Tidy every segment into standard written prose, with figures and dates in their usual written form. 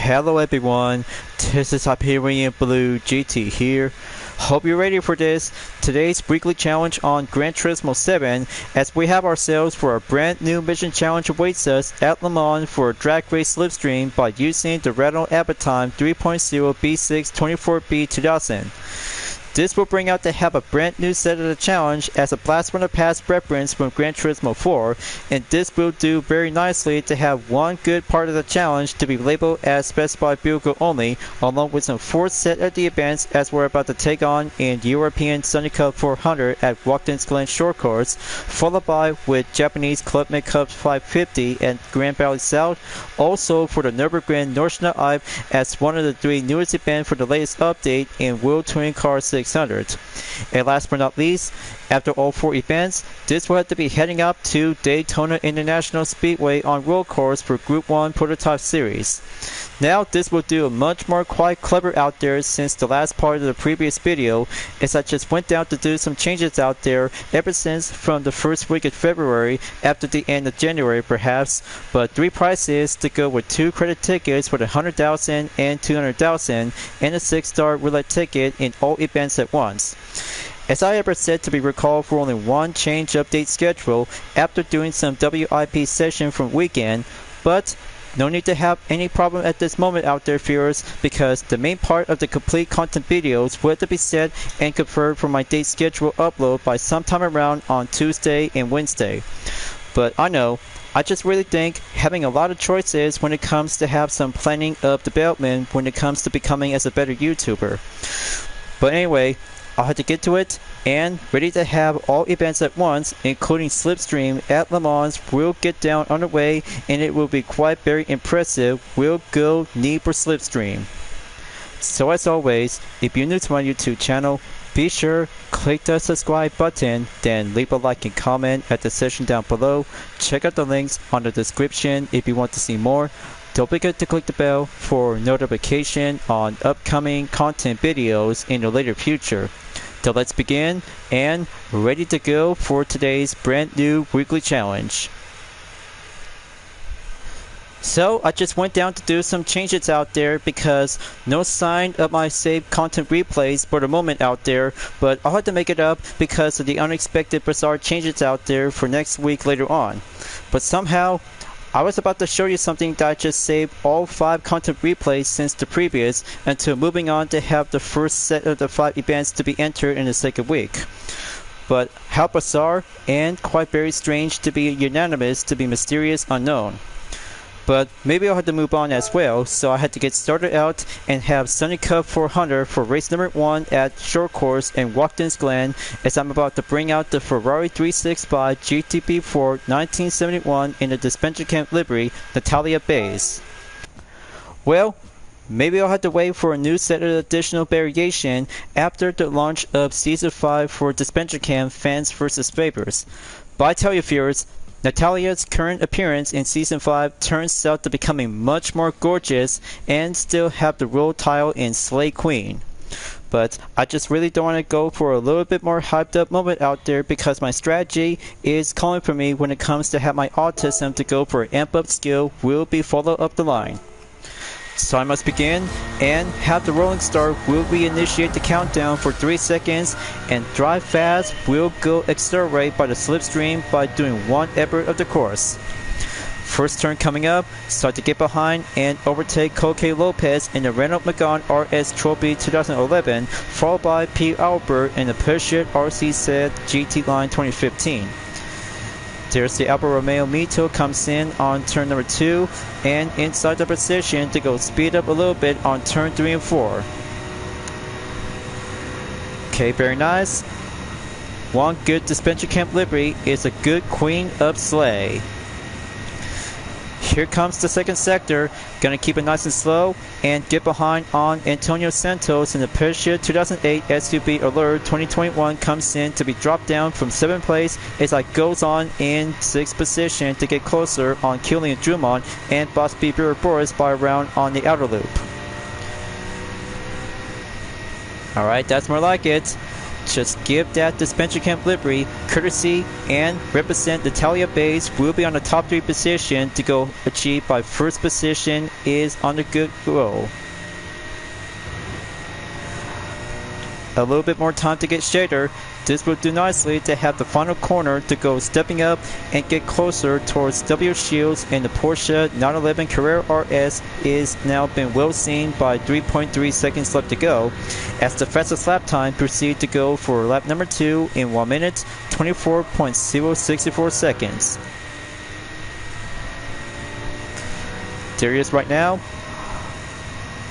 Hello everyone, this is Hyperion-Blue-GT here. Hope you're ready for this, today's weekly challenge on Gran Turismo 7, as we have ourselves for a brand new mission challenge awaits us at Le Mans for a drag race slipstream by using the Renault Avantime 3.0 B6 24B 2000. This will bring out to have a brand new set of the challenge as a blast from the past reference from Gran Turismo 4, and this will do very nicely to have one good part of the challenge to be labeled as specified vehicle only, along with some fourth set of the events as we're about to take on in European Sunny Cup 400 at Watkins Glen short course, followed by with Japanese Clubman Cup 550 at Grand Valley South, also for the Nürburgring Nordschleife as one of the three newest events for the latest update in World Touring Car 600. And last but not least, after all four events, this will have to be heading up to Daytona International Speedway on road course for Group 1 Prototype Series. Now this will do a much more quite clever out there since the last part of the previous video, as I just went down to do some changes out there ever since from the first week of February after the end of January perhaps, but three prices to go with 2 credit tickets for the 100,000 and 200,000 and a 6-star roulette ticket in all events at once. As I ever said to be recalled for only one change update schedule after doing some WIP session from weekend, but no need to have any problem at this moment out there, viewers, because the main part of the complete content videos will have to be set and confirmed for my date schedule upload by sometime around on Tuesday and Wednesday. But I know, I just really think having a lot of choices when it comes to have some planning of development when it comes to becoming as a better YouTuber. But anyway, I'll have to get to it, and ready to have all events at once, including Slipstream at Le Mans will get down on the way, and it will be quite very impressive. We'll go need for Slipstream. So as always, if you're new to my YouTube channel, be sure click the subscribe button, then leave a like and comment at the section down below. Check out the links on the description if you want to see more. Don't forget to click the bell for notification on upcoming content videos in the later future. So let's begin, and ready to go for today's brand new weekly challenge. So I just went down to do some changes out there because no sign of my saved content replays for the moment out there, but I'll have to make it up because of the unexpected bizarre changes out there for next week later on. But somehow I was about to show you something that I just saved all 5 content replays since the previous until moving on to have the first set of the 5 events to be entered in the second week. But how bizarre and quite very strange to be unanimous to be mysterious unknown. But maybe I'll have to move on as well, so I had to get started out and have Sunny Cup 400 for race number 1 at short course in Watkins Glen, as I'm about to bring out the Ferrari 365 GTB4 1971 in the Disventure livery, Natala base. Well, maybe I'll have to wait for a new set of additional variation after the launch of Season 5 for Disventure Fans vs. Favors. But I tell you, viewers, Natala's current appearance in Season 5 turns out to becoming much more gorgeous and still have the roll tile in Slay Queen. But I just really don't want to go for a little bit more hyped up moment out there because my strategy is calling for me when it comes to have my autism to go for an amp up skill will be follow up the line. So I must begin, and have the rolling start will reinitiate the countdown for 3 seconds, and drive fast will go accelerate by the slipstream by doing one effort of the course. First turn coming up, start to get behind and overtake Coque Lopez in the Renault Megane RS Trophy 2011, followed by P. Albert in the Peugeot RC GT Line 2015. There's the Alfa Romeo Mito comes in on turn number 2 and inside the position to go speed up a little bit on turn 3 and 4. Okay, very nice. One good Disventure Camp livery is a good queen of sleigh. Here comes the second sector, gonna keep it nice and slow and get behind on Antonio Santos in the Peugeot 2008 SUV Alert 2021 comes in to be dropped down from 7th place as I goes on in 6th position to get closer on Kilian Drummond and Boss B. Boris by around on the outer loop. Alright, that's more like it. Just give that Disventure Camp livery courtesy and represent Natala base will be on the top 3 position to go achieve by first position is on the good roll. A little bit more time to get shader. This will do nicely to have the final corner to go stepping up and get closer towards W Shields, and the Porsche 911 Carrera RS is now been well seen by 3.3 seconds left to go, as the fastest lap time proceed to go for lap number 2 in 1 minute 24.064 seconds. There he is right now.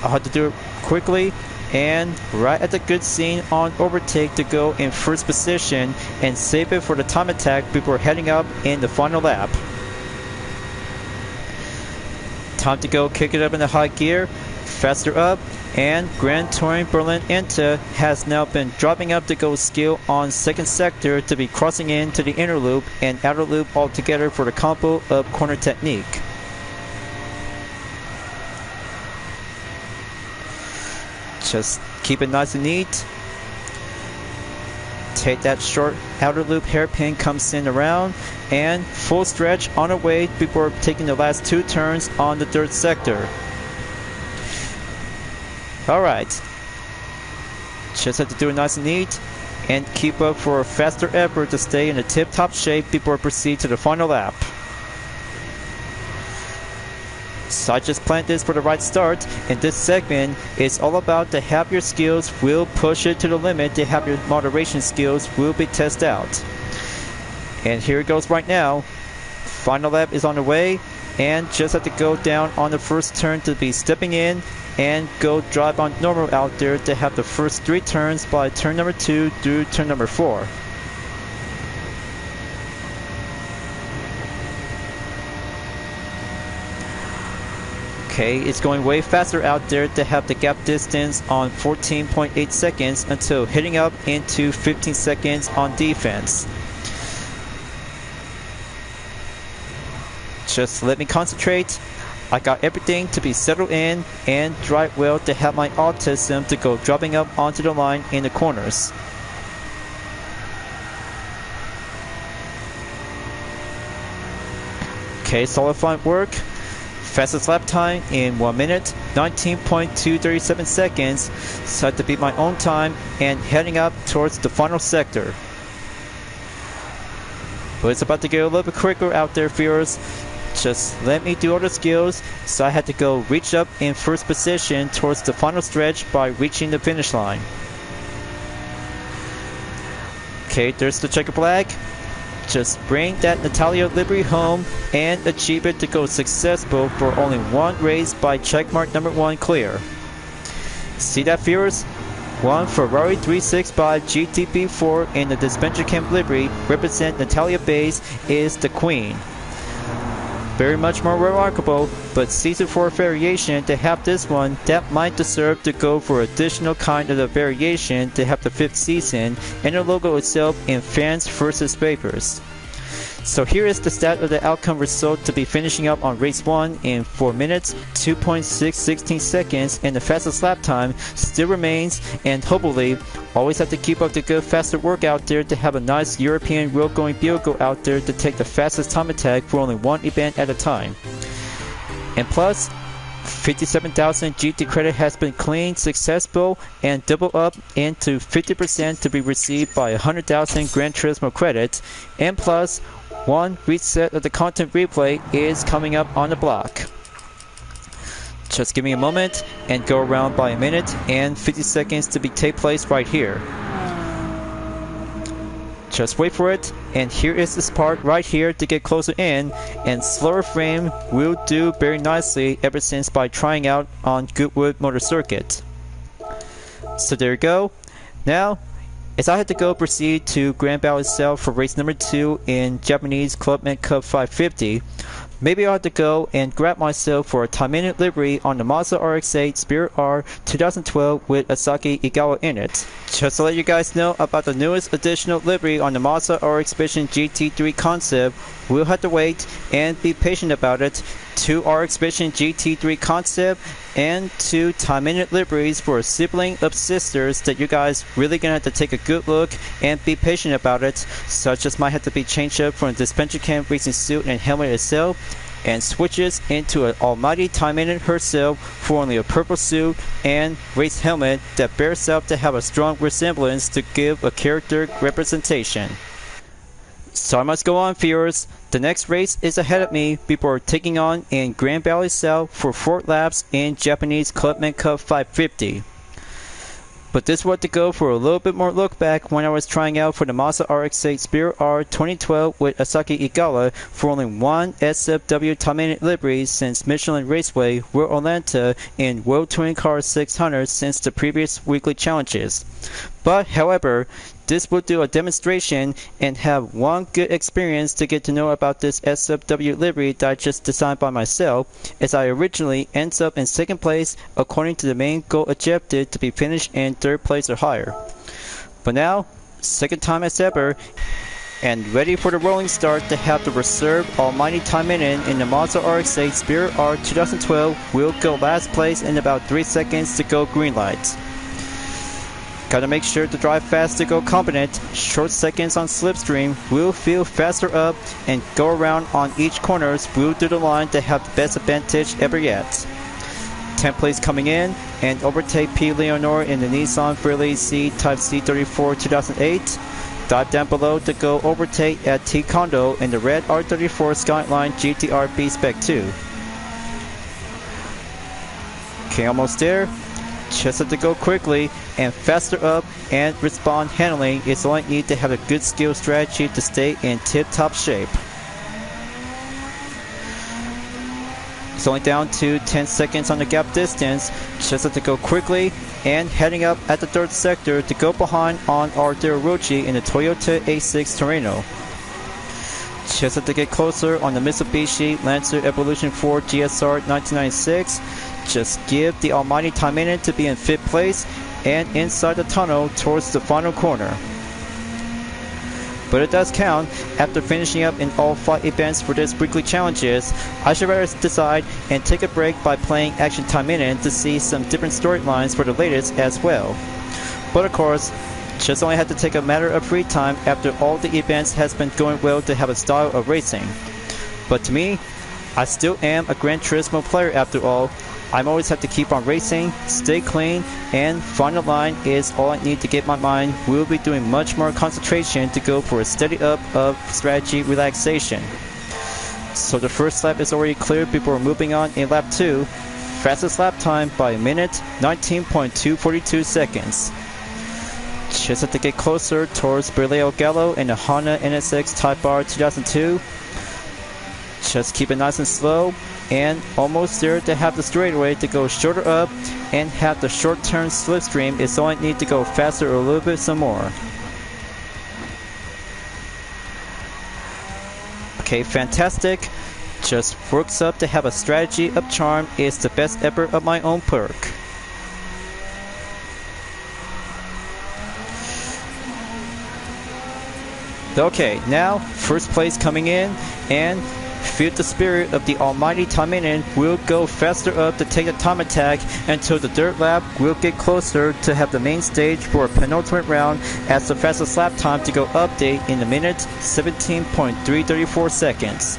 I'll have to do it quickly. And right at the good scene on overtake to go in first position and save it for the time attack before heading up in the final lap. Time to go kick it up in the high gear, faster up, and Grand Touring Berlin Inter has now been dropping up to go skill on second sector to be crossing into the inner loop and outer loop altogether for the combo of corner technique. Just keep it nice and neat. Take that short outer loop hairpin, comes in around, and full stretch on our way before taking the last 2 turns on the 3rd sector. Alright. Just have to do it nice and neat and keep up for a faster effort to stay in a tip-top shape before proceed to the final lap. So I just planned this for the right start, and this segment is all about to have your skills will push it to the limit, to have your moderation skills will be tested out. And here it goes right now. Final lap is on the way, and just have to go down on the first turn to be stepping in and go drive on normal out there to have the first 3 turns by turn number 2 through turn number 4. Okay, it's going way faster out there to have the gap distance on 14.8 seconds until hitting up into 15 seconds on defense. Just let me concentrate. I got everything to be settled in and drive well to have my autism to go dropping up onto the line in the corners. Okay, solid work. Fastest lap time in 1 minute 19.237 seconds, so I had to beat my own time and heading up towards the final sector. But it's about to get a little bit quicker out there, viewers. Just let me do all the skills, so I had to go reach up in first position towards the final stretch by reaching the finish line. Okay, there's the checker flag. Just bring that Natala livery home and achieve it to go successful for only 1 race by checkmark number 1 clear. See that, viewers? 1 Ferrari 365 GTB4 in the Disventure Camp livery represent Natala base is the queen. Very much more remarkable, but season 4 variation to have this one that might deserve to go for additional kind of the variation to have the 5th season and the logo itself in fans versus papers. So here is the stat of the outcome result to be finishing up on race 1 in 4 minutes 2.616 seconds, and the fastest lap time still remains, and hopefully always have to keep up the good faster work out there to have a nice European road going vehicle out there to take the fastest time attack for only 1 event at a time. And plus 57,000 GT credit has been cleaned, successful, and double up into 50% to be received by 100,000 Gran Turismo credits, and plus 1 reset of the content replay is coming up on the block. Just give me a moment and go around by 1 minute and 50 seconds to be take place right here. Just wait for it, and here is this part right here to get closer in, and slower frame will do very nicely ever since by trying out on Goodwood Motor Circuit. So there you go. Now, as I had to go proceed to Grand Battle itself for race number 2 in Japanese Clubman Cup 550, maybe I had to go and grab myself for a Taimanin livery on the Mazda RX-8 CX.R 2012 with Asagi Igawa in it. Just to let you guys know about the newest additional livery on the Mazda RX Vision GT3 concept, we'll have to wait and be patient about it. 2 RX Vision GT3 concept and 2 Taimanin liveries for a sibling of sisters that you guys really gonna have to take a good look and be patient about it, such as might have to be changed up from the Disventure cam racing suit and helmet itself, and switches into an almighty Taimanin herself for only a purple suit and race helmet that bears out to have a strong resemblance to give a character representation. So I must go on, viewers. The next race is ahead of me before taking on in Grand Valley South for 4 laps in Japanese Clubman Cup 550. But this was to go for a little bit more look back when I was trying out for the Mazda RX-8 CX.R 2012 with Asagi Igawa for only 1 SFW Taimanin livery since Michelin Raceway, World Atlanta, and World Touring Car 600 since the previous weekly challenges. But however, this will do a demonstration and have one good experience to get to know about this SFW livery that I just designed by myself, as I originally ends up in 2nd place according to the main goal objective to be finished in 3rd place or higher. But now, 2nd time as ever, and ready for the rolling start to have the reserved almighty Taimanin in the Mazda RX-8 CX.R 2012 will go last place in about 3 seconds to go green light. Gotta make sure to drive fast to go competent. Short seconds on Slipstream will feel faster up and go around on each corners will do the line to have the best advantage ever yet. 10th place coming in and overtake P. Leonor in the Nissan Ferrari C Type C34 2008. Dive down below to go overtake at T. Kondo in the red R34 Skyline GT-R B Spec 2. Okay, almost there. Just have to go quickly and faster up and respond handling is all I need to have a good skill strategy to stay in tip-top shape. It's only down to 10 seconds on the gap distance. Just have to go quickly and heading up at the 3rd sector to go behind on Arderochi in the Toyota A6 Terreno. Just have to get closer on the Mitsubishi Lancer Evolution 4 GSR 1996. Just give the almighty Taimanin to be in 5th place and inside the tunnel towards the final corner. But it does count. After finishing up in all 5 events for this weekly challenges, I should rather decide and take a break by playing Action Taimanin to see some different storylines for the latest as well. But of course, just only had to take a matter of free time after all the events has been going well to have a style of racing. But to me, I still am a Gran Turismo player after all. I always have to keep on racing, stay clean, and final line is all I need to get my mind. We'll be doing much more concentration to go for a steady up of strategy relaxation. So the first lap is already cleared before moving on in lap 2. Fastest lap time by a minute, 19.242 seconds. Just have to get closer towards Berleo Gallo in the Honda NSX Type R 2002. Just keep it nice and slow, and almost there to have the straightaway to go shorter up and have the short turn Slipstream is all I need to go faster a little bit some more. Okay, fantastic. Just works up to have a strategy of charm is the best ever of my own perk. Okay, now first place coming in and feel the spirit of the almighty Taimanin will go faster up to take a time attack until the dirt lap will get closer to have the main stage for a penultimate round as the fastest lap time to go update in a minute 17.334 seconds.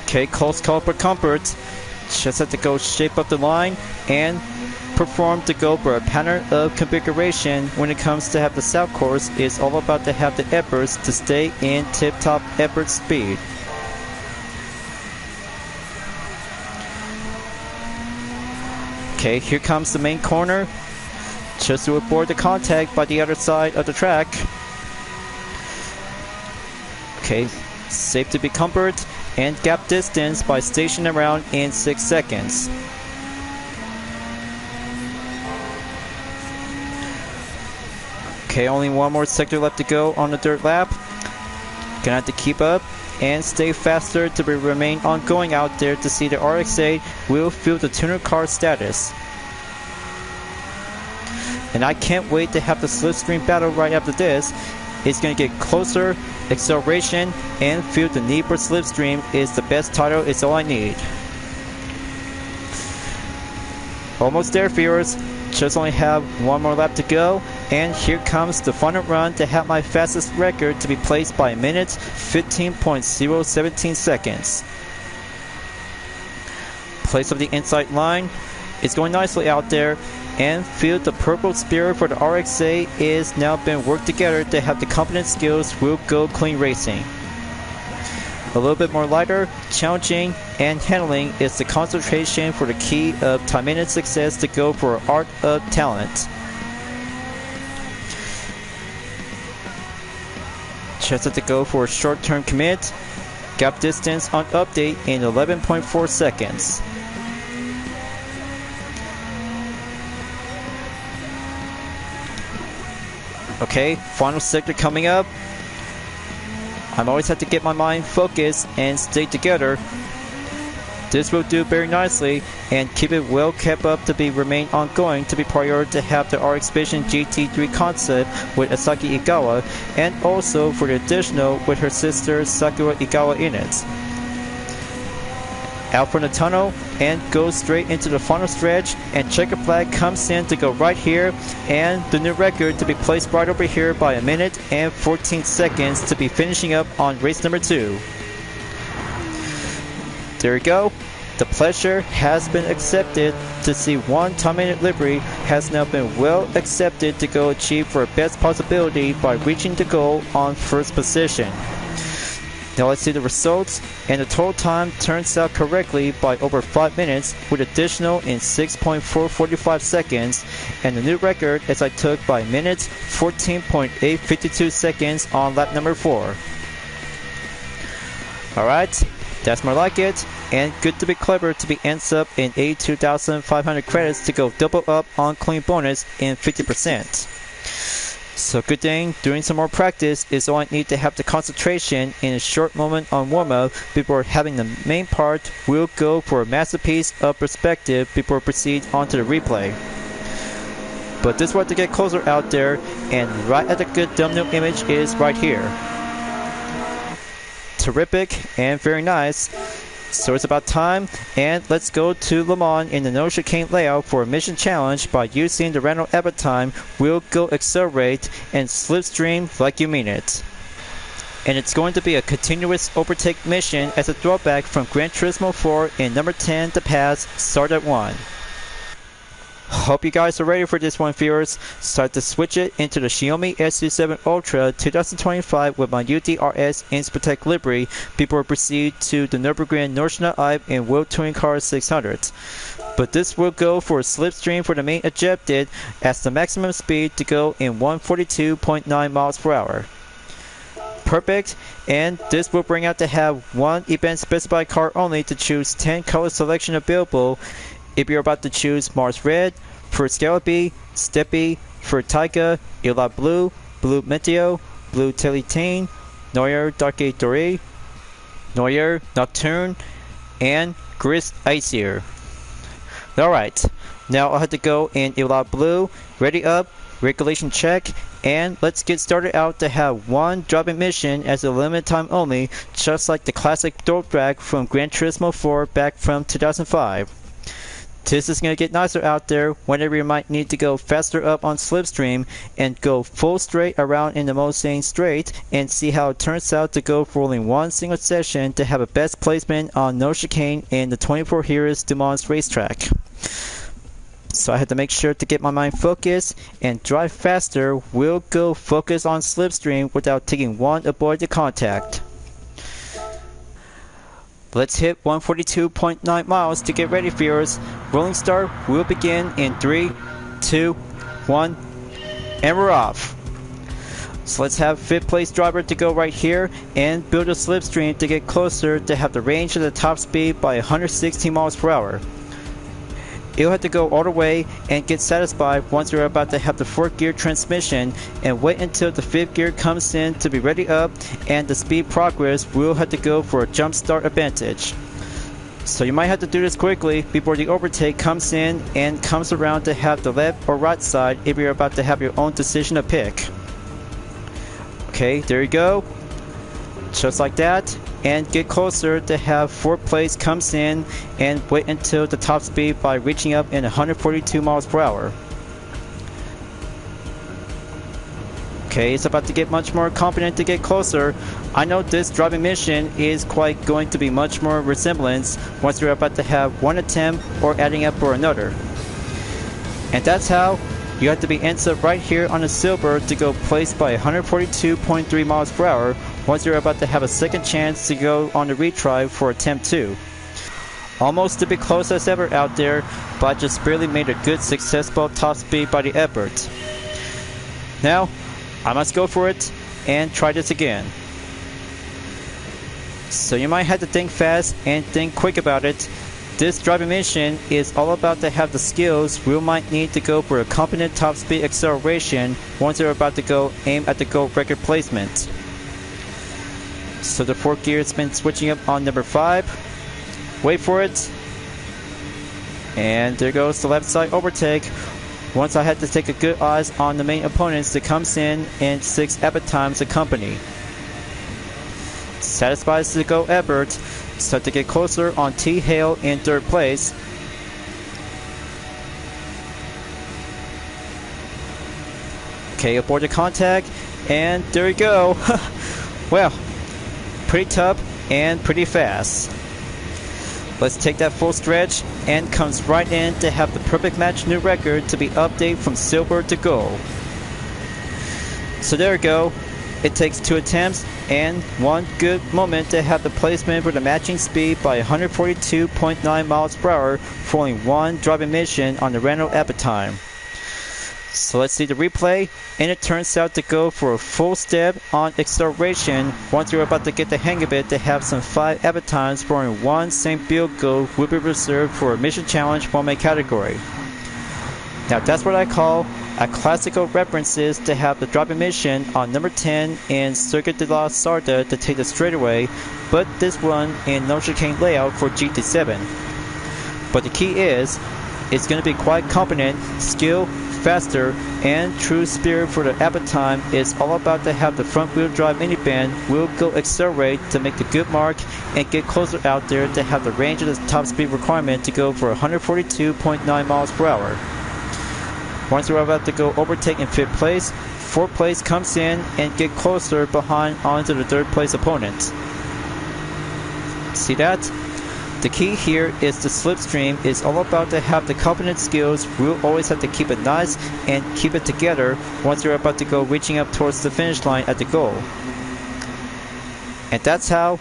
Okay, close call for comfort. Just have to go shape up the line and perform to go for a pattern of configuration when it comes to have the south course is all about to have the efforts to stay in tip-top effort speed. Okay, here comes the main corner. Just to avoid the contact by the other side of the track. Okay, safe to be comfort and gap distance by stationing around in 6 seconds. Okay, only one more sector left to go on the dirt lap. Gonna have to keep up and stay faster to remain ongoing out there to see the RX-8 will feel the tuner car status. And I can't wait to have the Slipstream battle right after this. It's gonna get closer acceleration, and feel the need for Slipstream is the best title, is all I need. Almost there, viewers. Just only have one more lap to go, and here comes the final run to have my fastest record to be placed by a minute 15.017 seconds. Place of the inside line is going nicely out there, and feel the purple spear for the RXA is now been worked together to have the competent skills will go clean racing. A little bit more lighter, challenging, and handling is the concentration for the key of Taimanin success to go for art of talent. Just have to go for a short-term commit. Gap distance on update in 11.4 seconds. Okay, final sector coming up. I always have to get my mind focused and stay together. This will do very nicely and keep it well kept up to be remain ongoing to be prior to have the RX Vision GT3 concept with Asagi Igawa, and also for the additional with her sister Sakura Igawa in it. Out from the tunnel and goes straight into the final stretch, and checker flag comes in to go right here, and the new record to be placed right over here by a minute and 14 seconds to be finishing up on race number 2. There we go. The pleasure has been accepted to see one Taimanin livery has now been well accepted to go achieve for best possibility by reaching the goal on first position. Now let's see the results, and the total time turns out correctly by over 5 minutes with additional in 6.445 seconds, and the new record as I took by minutes 14.852 seconds on lap number 4. Alright, that's more like it, and good to be clever to be ends up in 82,500 credits to go double up on clean bonus in 50%. So good thing doing some more practice is all I need to have the concentration in a short moment on warm-up before having the main part. We'll go for a masterpiece of perspective before proceed onto the replay. But this one to get closer out there, and right at the good thumbnail image is right here. Terrific and very nice. So it's about time, and let's go to Le Mans in the No Chicane layout for a mission challenge by using the Renault Avantime. We'll go accelerate and slipstream like you mean it. And it's going to be a continuous overtake mission as a throwback from Gran Turismo 4 in number 10 to pass, start at 1. Hope you guys are ready for this one, viewers. Start to switch it into the Xiaomi SU7 Ultra 2025 with my U.D.R.S Inspirtech livery before proceed to the Nürburgring Nordschleife in World Touring Car 600. But this will go for a slipstream for the main objective as the maximum speed to go in 142.9 miles per hour. Perfect, and this will bring out to have one event specified car only to choose 10 color selection available. If you're about to choose Mars Red, for Scalabee, Steppy, for Taiga, Ila Blue, Blue Meteo, Blue Telitane, Neue Darke Doré, Neue Nocturne, and Gris Icier. Alright, now I'll have to go in Ila Blue, ready up, regulation check, and let's get started out to have one driving mission as a limited time only, just like the classic throwback from Gran Turismo 4 back from 2005. This is going to get nicer out there whenever you might need to go faster up on slipstream and go full straight around in the Mulsanne straight and see how it turns out to go for only one single session to have a best placement on No Chicane in the 24 Heures Du Mans racetrack. So I had to make sure to get my mind focused and drive faster. We'll go focus on slipstream without taking one avoided contact. Let's hit 142.9 miles to get ready, viewers. Rolling start will begin in 3, 2, 1, and we're off. So let's have 5th place driver to go right here and build a slipstream to get closer to have the range of the top speed by 116 miles per hour. You'll have to go all the way and get satisfied once you're about to have the 4th gear transmission and wait until the 5th gear comes in to be ready up, and the speed progress will have to go for a jump start advantage. So you might have to do this quickly before the overtake comes in and comes around to have the left or right side if you're about to have your own decision to pick. Okay, there you go. just like that, and get closer to have 4th place comes in and wait until the top speed by reaching up in 142 miles per hour. Okay, it's about to get much more confident to get closer. I know this driving mission is quite going to be much more resemblance once you're about to have one attempt or adding up for another. And that's how you have to be ends up right here on the silver to go place by 142.3 miles per hour once you're about to have a second chance to go on the retry for attempt 2. Almost to be close as ever out there, but I just barely made a good successful top speed by the effort. Now, I must go for it and try this again. So you might have to think fast and think quick about it. This driving mission is all about to have the skills we might need to go for a competent top speed acceleration once you're about to go aim at the goal record placement. So the 4th gear has been switching up on number 5. Wait for it. And there goes the left side overtake. Once I had to take a good eyes on the main opponents that comes in and 6 Avantime accompany. Satisfies to go Ebert, so to get closer on T. Hale in 3rd place. Okay, aboard the contact, and there you go. Well, pretty tough and pretty fast. Let's take that full stretch and comes right in to have the perfect match new record to be updated from silver to gold. So there you go. It takes 2 attempts and 1 good moment to have the placement for the matching speed by 142.9 miles per hour for only 1 driving mission on the Renault Avantime. So let's see the replay, and it turns out to go for a full step on acceleration once you're about to get the hang of it to have some 5 Avantimes for only 1 same field goal will be reserved for a mission challenge 1-man category. Now that's what I call a classical references to have the driving mission on number 10 in Circuit de la Sarda to take the straightaway, but this one in No Chicane layout for GT7. But the key is, it's going to be quite competent, skill, faster, and true spirit for the Avantime is all about to have the front wheel drive minivan will go accelerate to make the good mark and get closer out there to have the range of the top speed requirement to go for 142.9 miles per hour. Once we're about to go overtake in 5th place, 4th place comes in and get closer behind onto the 3rd place opponent. See that? The key here is the slipstream is all about to have the competent skills. We'll always have to keep it nice and keep it together once you're about to go reaching up towards the finish line at the goal. And that's how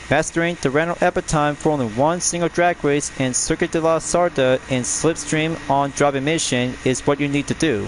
mastering the Renault Avantime for only 1 single drag race in Circuit de la Sarda in slipstream on driving mission is what you need to do.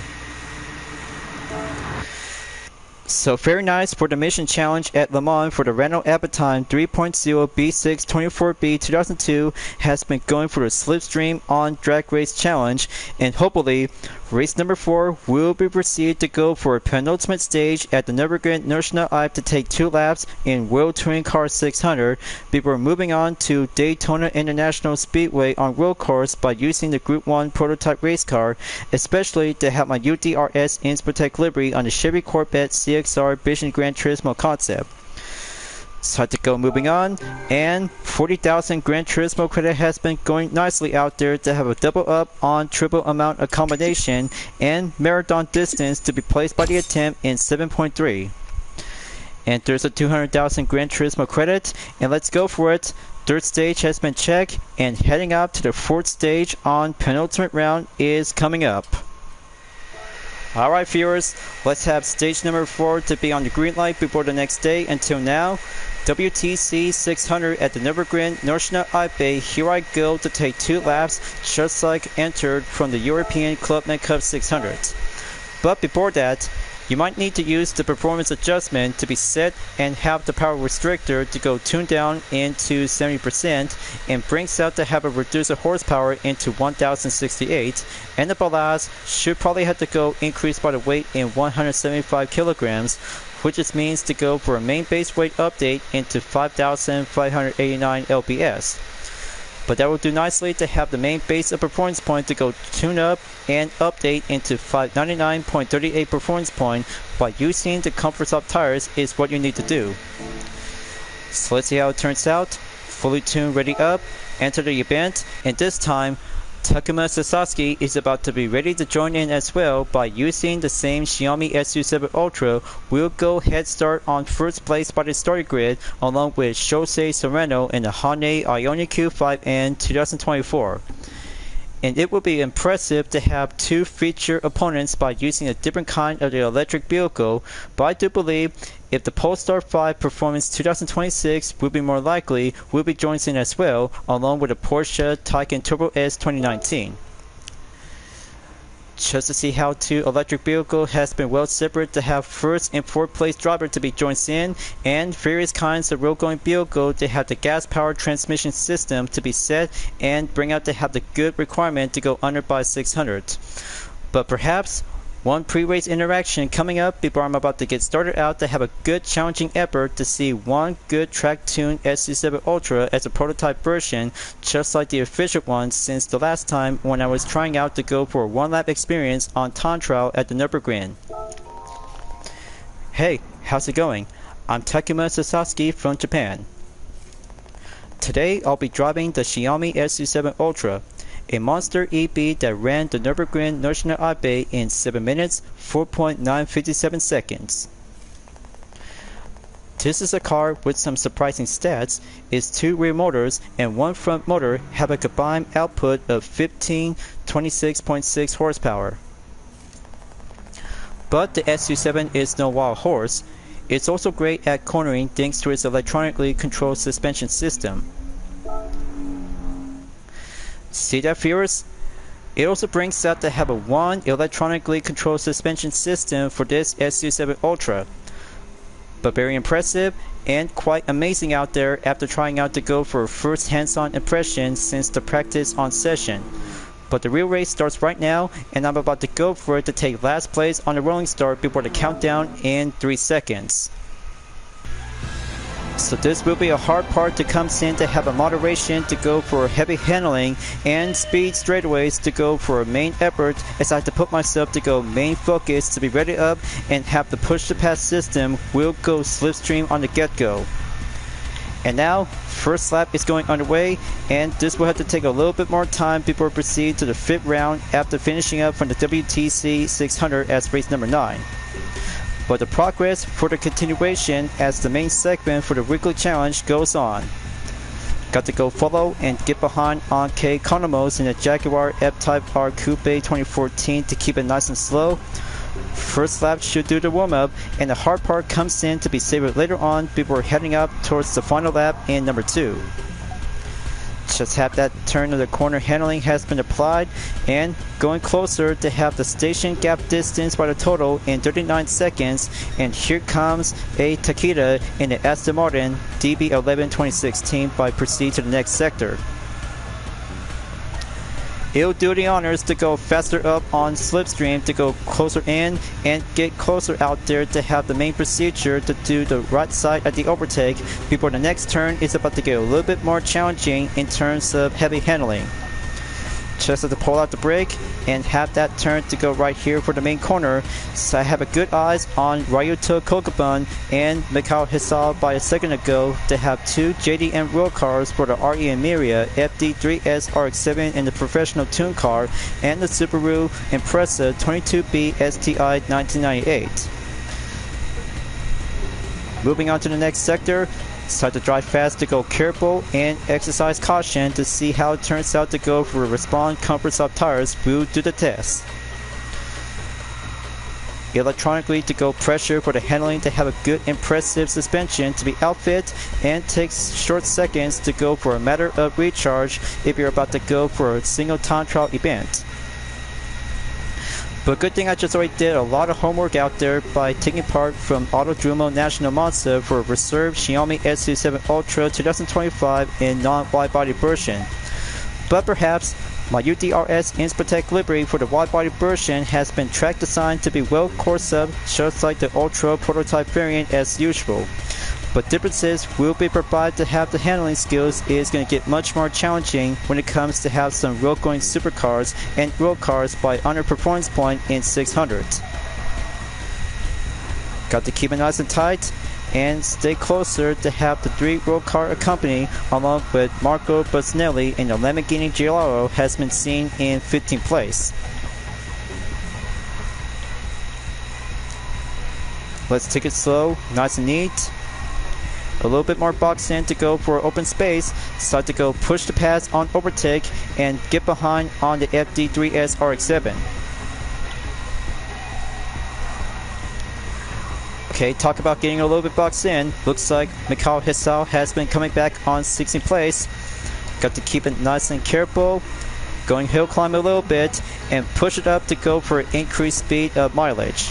So very nice for the mission challenge at Le Mans for the Renault Avantime 3.0 B6 24B 2002 has been going for the slipstream on drag race challenge, and hopefully race number 4 will be proceeded to go for a penultimate stage at the Nürburgring Nordschleife to take 2 laps in World Touring Car 600 before moving on to Daytona International Speedway on road course by using the Group 1 prototype race car, especially to have my U.D.R.S. iNSport livery on the Chevy Corvette CX.R Vision Gran Turismo concept. So I had to go moving on, and 40,000 Gran Turismo credit has been going nicely out there to have a double up on triple amount accommodation and marathon distance to be placed by the attempt in 7.3. And there's a 200,000 Gran Turismo credit, and let's go for it. 3rd stage has been checked, and heading up to the 4th stage on penultimate round is coming up. Alright viewers, let's have stage number 4 to be on the green light before the next day. Until now, WTC 600 at the Nürburgring Nordschleife. Here I go to take 2 laps just like entered from the European Clubman Cup 600. But before that, you might need to use the performance adjustment to be set and have the power restrictor to go tuned down into 70% and brings out to have a reducer horsepower into 1068, and the ballast should probably have to go increase by the weight in 175 kilograms, which just means to go for a main base weight update into 5,589 lbs. But that will do nicely to have the main base of performance point to go tune up and update into 599.38 performance point by using the comfort soft tires is what you need to do. So let's see how it turns out. Fully tuned, ready up, enter the event, and this time Takuma Sasaki is about to be ready to join in as well by using the same Xiaomi SU7 Ultra. Will go head start on first place by the starting grid along with Shosei Sereno in the Hyundai Ioniq Q5N 2024. And it would be impressive to have two feature opponents by using a different kind of the electric vehicle, but I do believe if the Polestar 5 Performance 2026 will be more likely, will be joined in as well, along with the Porsche Taycan Turbo S 2019. Just to see how two electric vehicle has been well separate to have first and fourth place driver to be joined in, and various kinds of road going vehicle to have the gas powered transmission system to be set and bring out to have the good requirement to go under by 600. But perhaps one pre-race interaction coming up before I'm about to get started out to have a good challenging effort to see one good track-tuned SU7 Ultra as a prototype version, just like the official one since the last time when I was trying out to go for a one-lap experience on time trial at the Nürburgring. Hey, how's it going? I'm Takuma Sasaki from Japan. Today I'll be driving the Xiaomi SU7 Ultra, a monster EV that ran the Nürburgring National Highway in 7 minutes 4.957 seconds. This is a car with some surprising stats. Its two rear motors and one front motor have a combined output of 26.6 horsepower. But the SU7 is no wild horse. It's also great at cornering thanks to its electronically controlled suspension system. See that, viewers? It also brings out to have a one electronically controlled suspension system for this SU7 Ultra. But very impressive and quite amazing out there after trying out to go for a first hands-on impression since the practice on session. But the real race starts right now and I'm about to go for it to take last place on the rolling start before the countdown in 3 seconds. So this will be a hard part to come in to have a moderation to go for heavy handling and speed straightaways to go for a main effort as I have to put myself to go main focus to be ready up and have the push to pass system will go slipstream on the get-go. And now first lap is going underway and this will have to take a little bit more time before we proceed to the 5th round after finishing up from the WTC 600 as race number 9. But the progress for the continuation as the main segment for the weekly challenge goes on. Got to go follow and get behind on K Konomos in the Jaguar F-Type R Coupe 2014 to keep it nice and slow. First lap should do the warm-up and the hard part comes in to be savored later on before heading up towards the final lap in number 2. Just have that turn of the corner handling has been applied and going closer to have the station gap distance by the total in 39 seconds, and here comes a Takeda in the Aston Martin DB11 2016 by proceed to the next sector. It'll do the honors to go faster up on slipstream to go closer in and get closer out there to have the main procedure to do the right side at the overtake before the next turn is about to get a little bit more challenging in terms of heavy handling. Just have to pull out the brake and have that turn to go right here for the main corner. So I have a good eyes on Ryuto Kokubun and Mikhail Hisal by a second ago to have two JDM road cars for the RE and Miria FD3S RX-7 in the professional tune car and the Subaru Impreza 22B STI 1998. Moving on to the next sector. Start to drive fast to go careful and exercise caution to see how it turns out to go for Respond Comfort Soft tires will do the test. Electronically to go pressure for the handling to have a good impressive suspension to be outfit and takes short seconds to go for a matter of recharge if you're about to go for a single time trial event. But good thing I just already did a lot of homework out there by taking part from Autodromo National Mazda for a reserved Xiaomi SU7 Ultra 2025 in non-wide-body version. But perhaps my U.D.R.S. Inspotec livery for the wide-body version has been track designed to be well course up just like the Ultra prototype variant as usual. But differences will be provided to have the handling skills is going to get much more challenging when it comes to have some road-going supercars and road cars by under performance point in 600. Got to keep it nice and tight and stay closer to have the 3 road car accompany along with Marco Busnelli in the Lamborghini Giuliano has been seen in 15th place. Let's take it slow, nice and neat. A little bit more box in to go for open space. Start to go push the pass on overtake and get behind on the FD3S RX-7. Okay, talk about getting a little bit boxed in. Looks like Mikhail Hessel has been coming back on 16th place. Got to keep it nice and careful. Going hill climb a little bit and push it up to go for increased speed of mileage.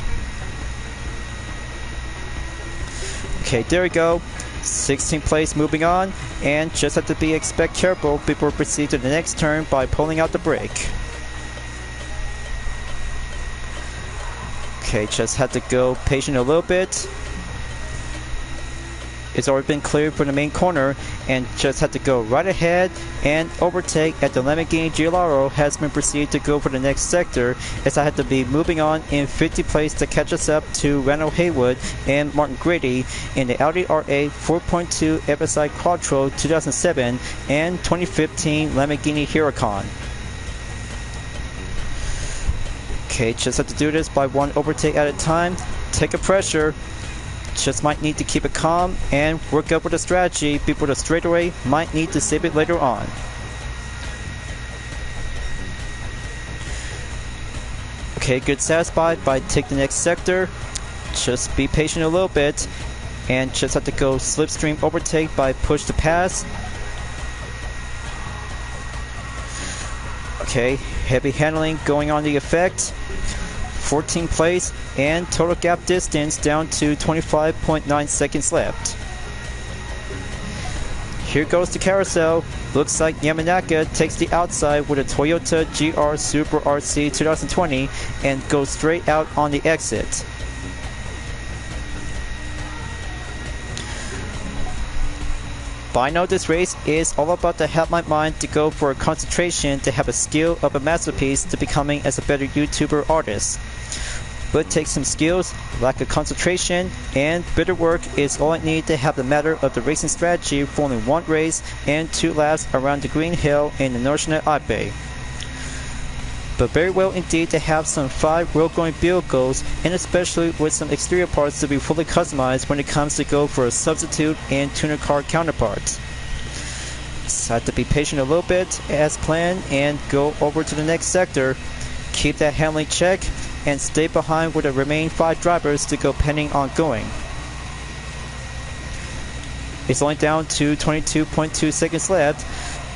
Okay, there we go. 16th place moving on, and just have to be careful before proceed to the next turn by pulling out the brake. Okay, just have to go patient a little bit. It's already been cleared for the main corner, and just have to go right ahead and overtake at the Lamborghini Giuliano has been proceeded to go for the next sector, as I had to be moving on in 50th place to catch us up to Renault Haywood and Martin Grady in the Audi RA 4.2 FSI Quattro 2007 and 2015 Lamborghini Huracan. Okay, just have to do this by one overtake at a time. Take a pressure. Just might need to keep it calm and work up with a strategy before the straightaway. Might need to save it later on. Okay, good satisfied by take the next sector. Just be patient a little bit and just have to go slipstream overtake by push to pass. Okay, heavy handling going on the effect. 14th place and total gap distance down to 25.9 seconds left. Here goes the carousel. Looks like Yamanaka takes the outside with a Toyota GR Super RC 2020 and goes straight out on the exit. But I know this race is all about to have my mind to go for a concentration to have a skill of a masterpiece to becoming as a better YouTuber artist. But it takes some skills, lack of concentration, and bitter work is all I need to have the matter of the racing strategy for only one race and 2 laps around the Green Hill in the Nordschleife. But very well indeed to have some 5 road-going vehicles, and especially with some exterior parts to be fully customized when it comes to go for a substitute and tuner car counterpart. So I have to be patient a little bit as planned and go over to the next sector. Keep that handling check and stay behind with the remaining 5 drivers to go pending on going. It's only down to 22.2 seconds left.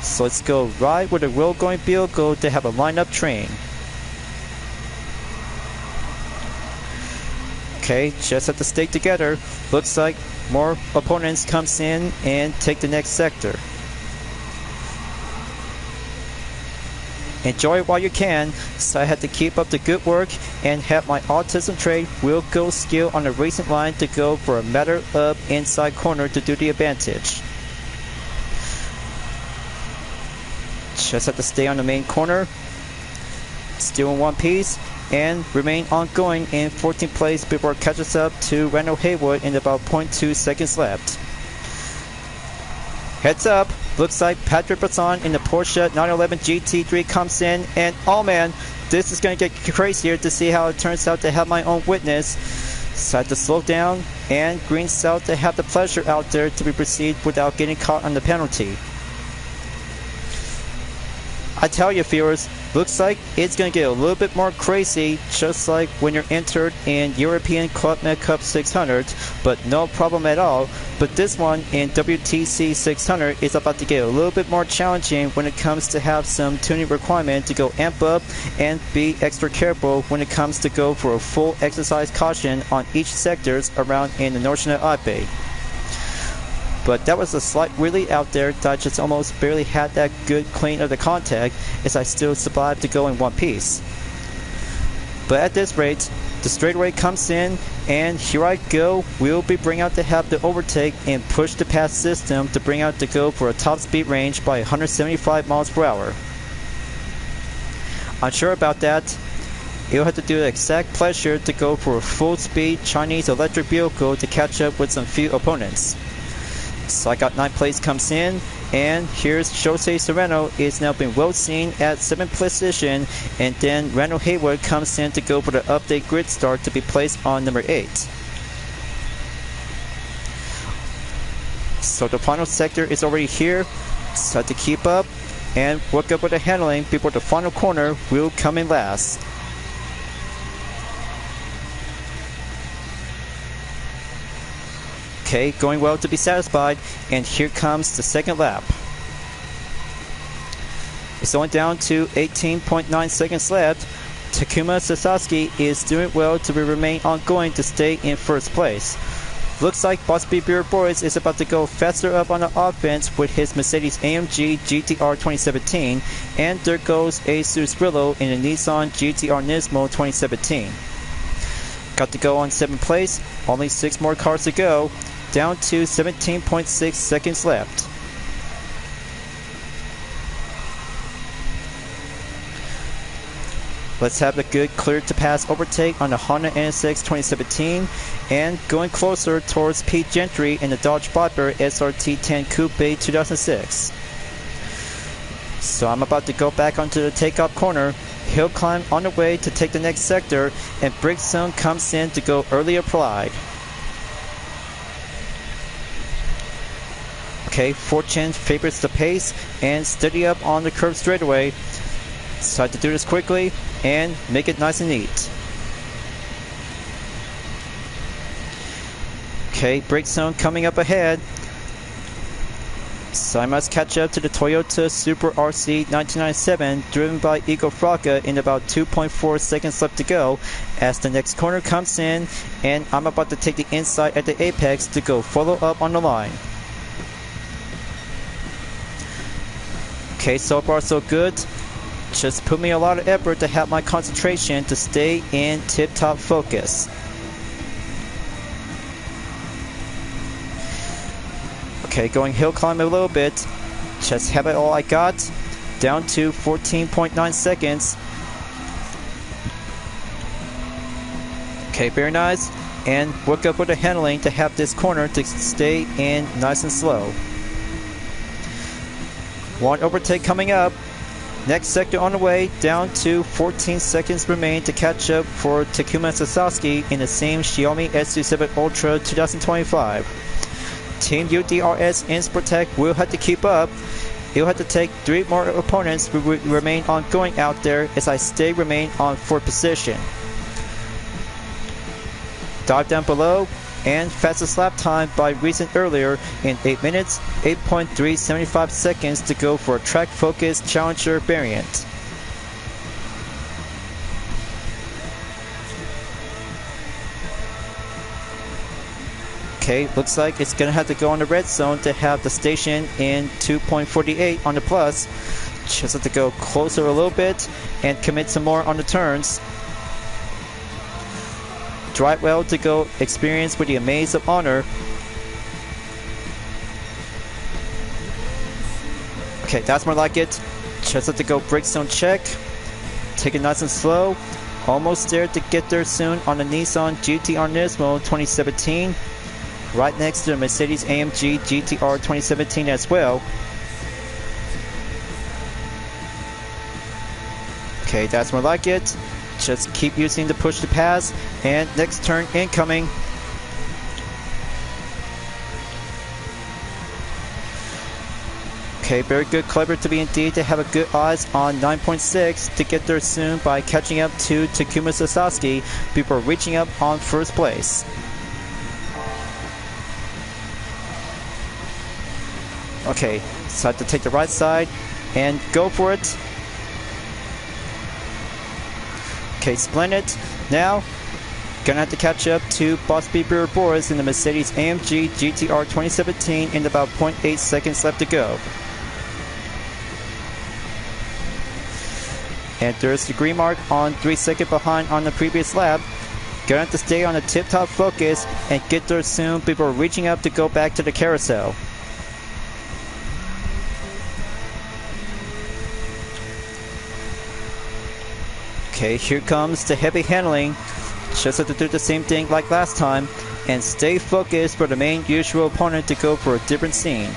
So let's go right with a road-going vehicle to have a lineup train. Okay, just have to stay together. Looks like more opponents comes in and take the next sector. Enjoy it while you can, so I had to keep up the good work and have my autism trait will go skill on the racing line to go for a matter of inside corner to do the advantage. Just have to stay on the main corner, still in one piece, and remain ongoing in 14th place before it catches up to Renault Haywood in about 0.2 seconds left. Heads up, looks like Patrick Basson in the Porsche 911 GT3 comes in, and oh man, this is going to get crazier to see how it turns out to have my own witness. So I had to slow down and green south to have the pleasure out there to be proceed without getting caught on the penalty. I tell you viewers, looks like it's going to get a little bit more crazy, just like when you're entered in European Clubman Cup 600, but no problem at all. But this one in WTC 600 is about to get a little bit more challenging when it comes to have some tuning requirement to go amp up and be extra careful when it comes to go for a full exercise caution on each sectors around in the Nordschleife. But that was a slight wheelie out there that I just almost barely had that good clean of the contact, as I still survived to go in one piece. But at this rate, the straightaway comes in, and here I go. We'll be bringing out to have the overtake and push the pass system to bring out to go for a top speed range by 175 miles per hour. Unsure about that. you'll have to do the exact pleasure to go for a full-speed Chinese electric vehicle to catch up with some few opponents. So I got 9th place comes in, and here's Jose Serrano is now being well seen at 7th position, and then Randall Haywood comes in to go for the update grid start to be placed on number 8. So the final sector is already here, so I have to keep up and work up with the handling before the final corner will come in last. Okay, going well to be satisfied, and here comes the second lap. It's only down to 18.9 seconds left. Takuma Sasaki is doing well to remain ongoing to stay in first place. Looks like Boss Beer Boys is about to go faster up on the offense with his Mercedes-AMG GT.R 2017, and there goes Asus Brillo in the Nissan GT.R Nismo 2017. Got to go on 7th place, only 6 more cars to go, down to 17.6 seconds left. Let's have a good clear to pass overtake on the Honda NSX 2017, and going closer towards Pete Gentry in the Dodge Viper SRT 10 Coupe 2006. So I'm about to go back onto the takeoff corner, hill climb on the way to take the next sector, and brake zone comes in to go early applied. Okay, Fortune favors the pace and steady up on the curve straightaway. So I have to do this quickly and make it nice and neat. Okay, brake zone coming up ahead. So I must catch up to the Toyota Super RC 1997 driven by Igor Fraga in about 2.4 seconds left to go as the next corner comes in, and I'm about to take the inside at the apex to go follow up on the line. Okay, so far so good. Just put me a lot of effort to have my concentration to stay in tip-top focus. Okay, going hill climb a little bit. Just have it all I got. Down to 14.9 seconds. Okay, very nice. And work up with the handling to have this corner to stay in nice and slow. One overtake coming up. Next sector on the way, down to 14 seconds remain to catch up for Takuma Sasaki in the same Xiaomi S27 Ultra 2025. Team U.D.R.S iNSport Tech will have to keep up. He'll have to take 3 more opponents who will remain ongoing out there as I remain on 4th position. Dive down below, and fastest lap time by recent earlier in 8 minutes, 8.375 seconds to go for a track focused Challenger variant. Okay, looks like it's gonna have to go on the red zone to have the station in 2.48 on the plus. Just have to go closer a little bit and commit some more on the turns. Drive well to go experience with the Amaze of Honor. Okay, that's more like it. Just have to go brake zone check. Take it nice and slow. Almost there to get there soon on the Nissan GT.R Nismo 2017. Right next to the Mercedes AMG GT.R 2017 as well. Okay, that's more like it. Just keep using the push to pass, and next turn incoming. Okay, very good, clever to be indeed to have a good odds on 9.6 to get there soon by catching up to Takuma Sasaki before reaching up on 1st place. Okay, so I have to take the right side and go for it. Okay, splendid. Now, gonna have to catch up to Boss Beer Boris in the Mercedes AMG GT.R 2017 in about 0.8 seconds left to go. And there's the green mark on 3 seconds behind on the previous lap. Gonna have to stay on a tip-top focus and get there soon before reaching up to go back to the carousel. Okay, here comes the heavy handling. Just have to do the same thing like last time and stay focused for the main usual opponent to go for a different scene.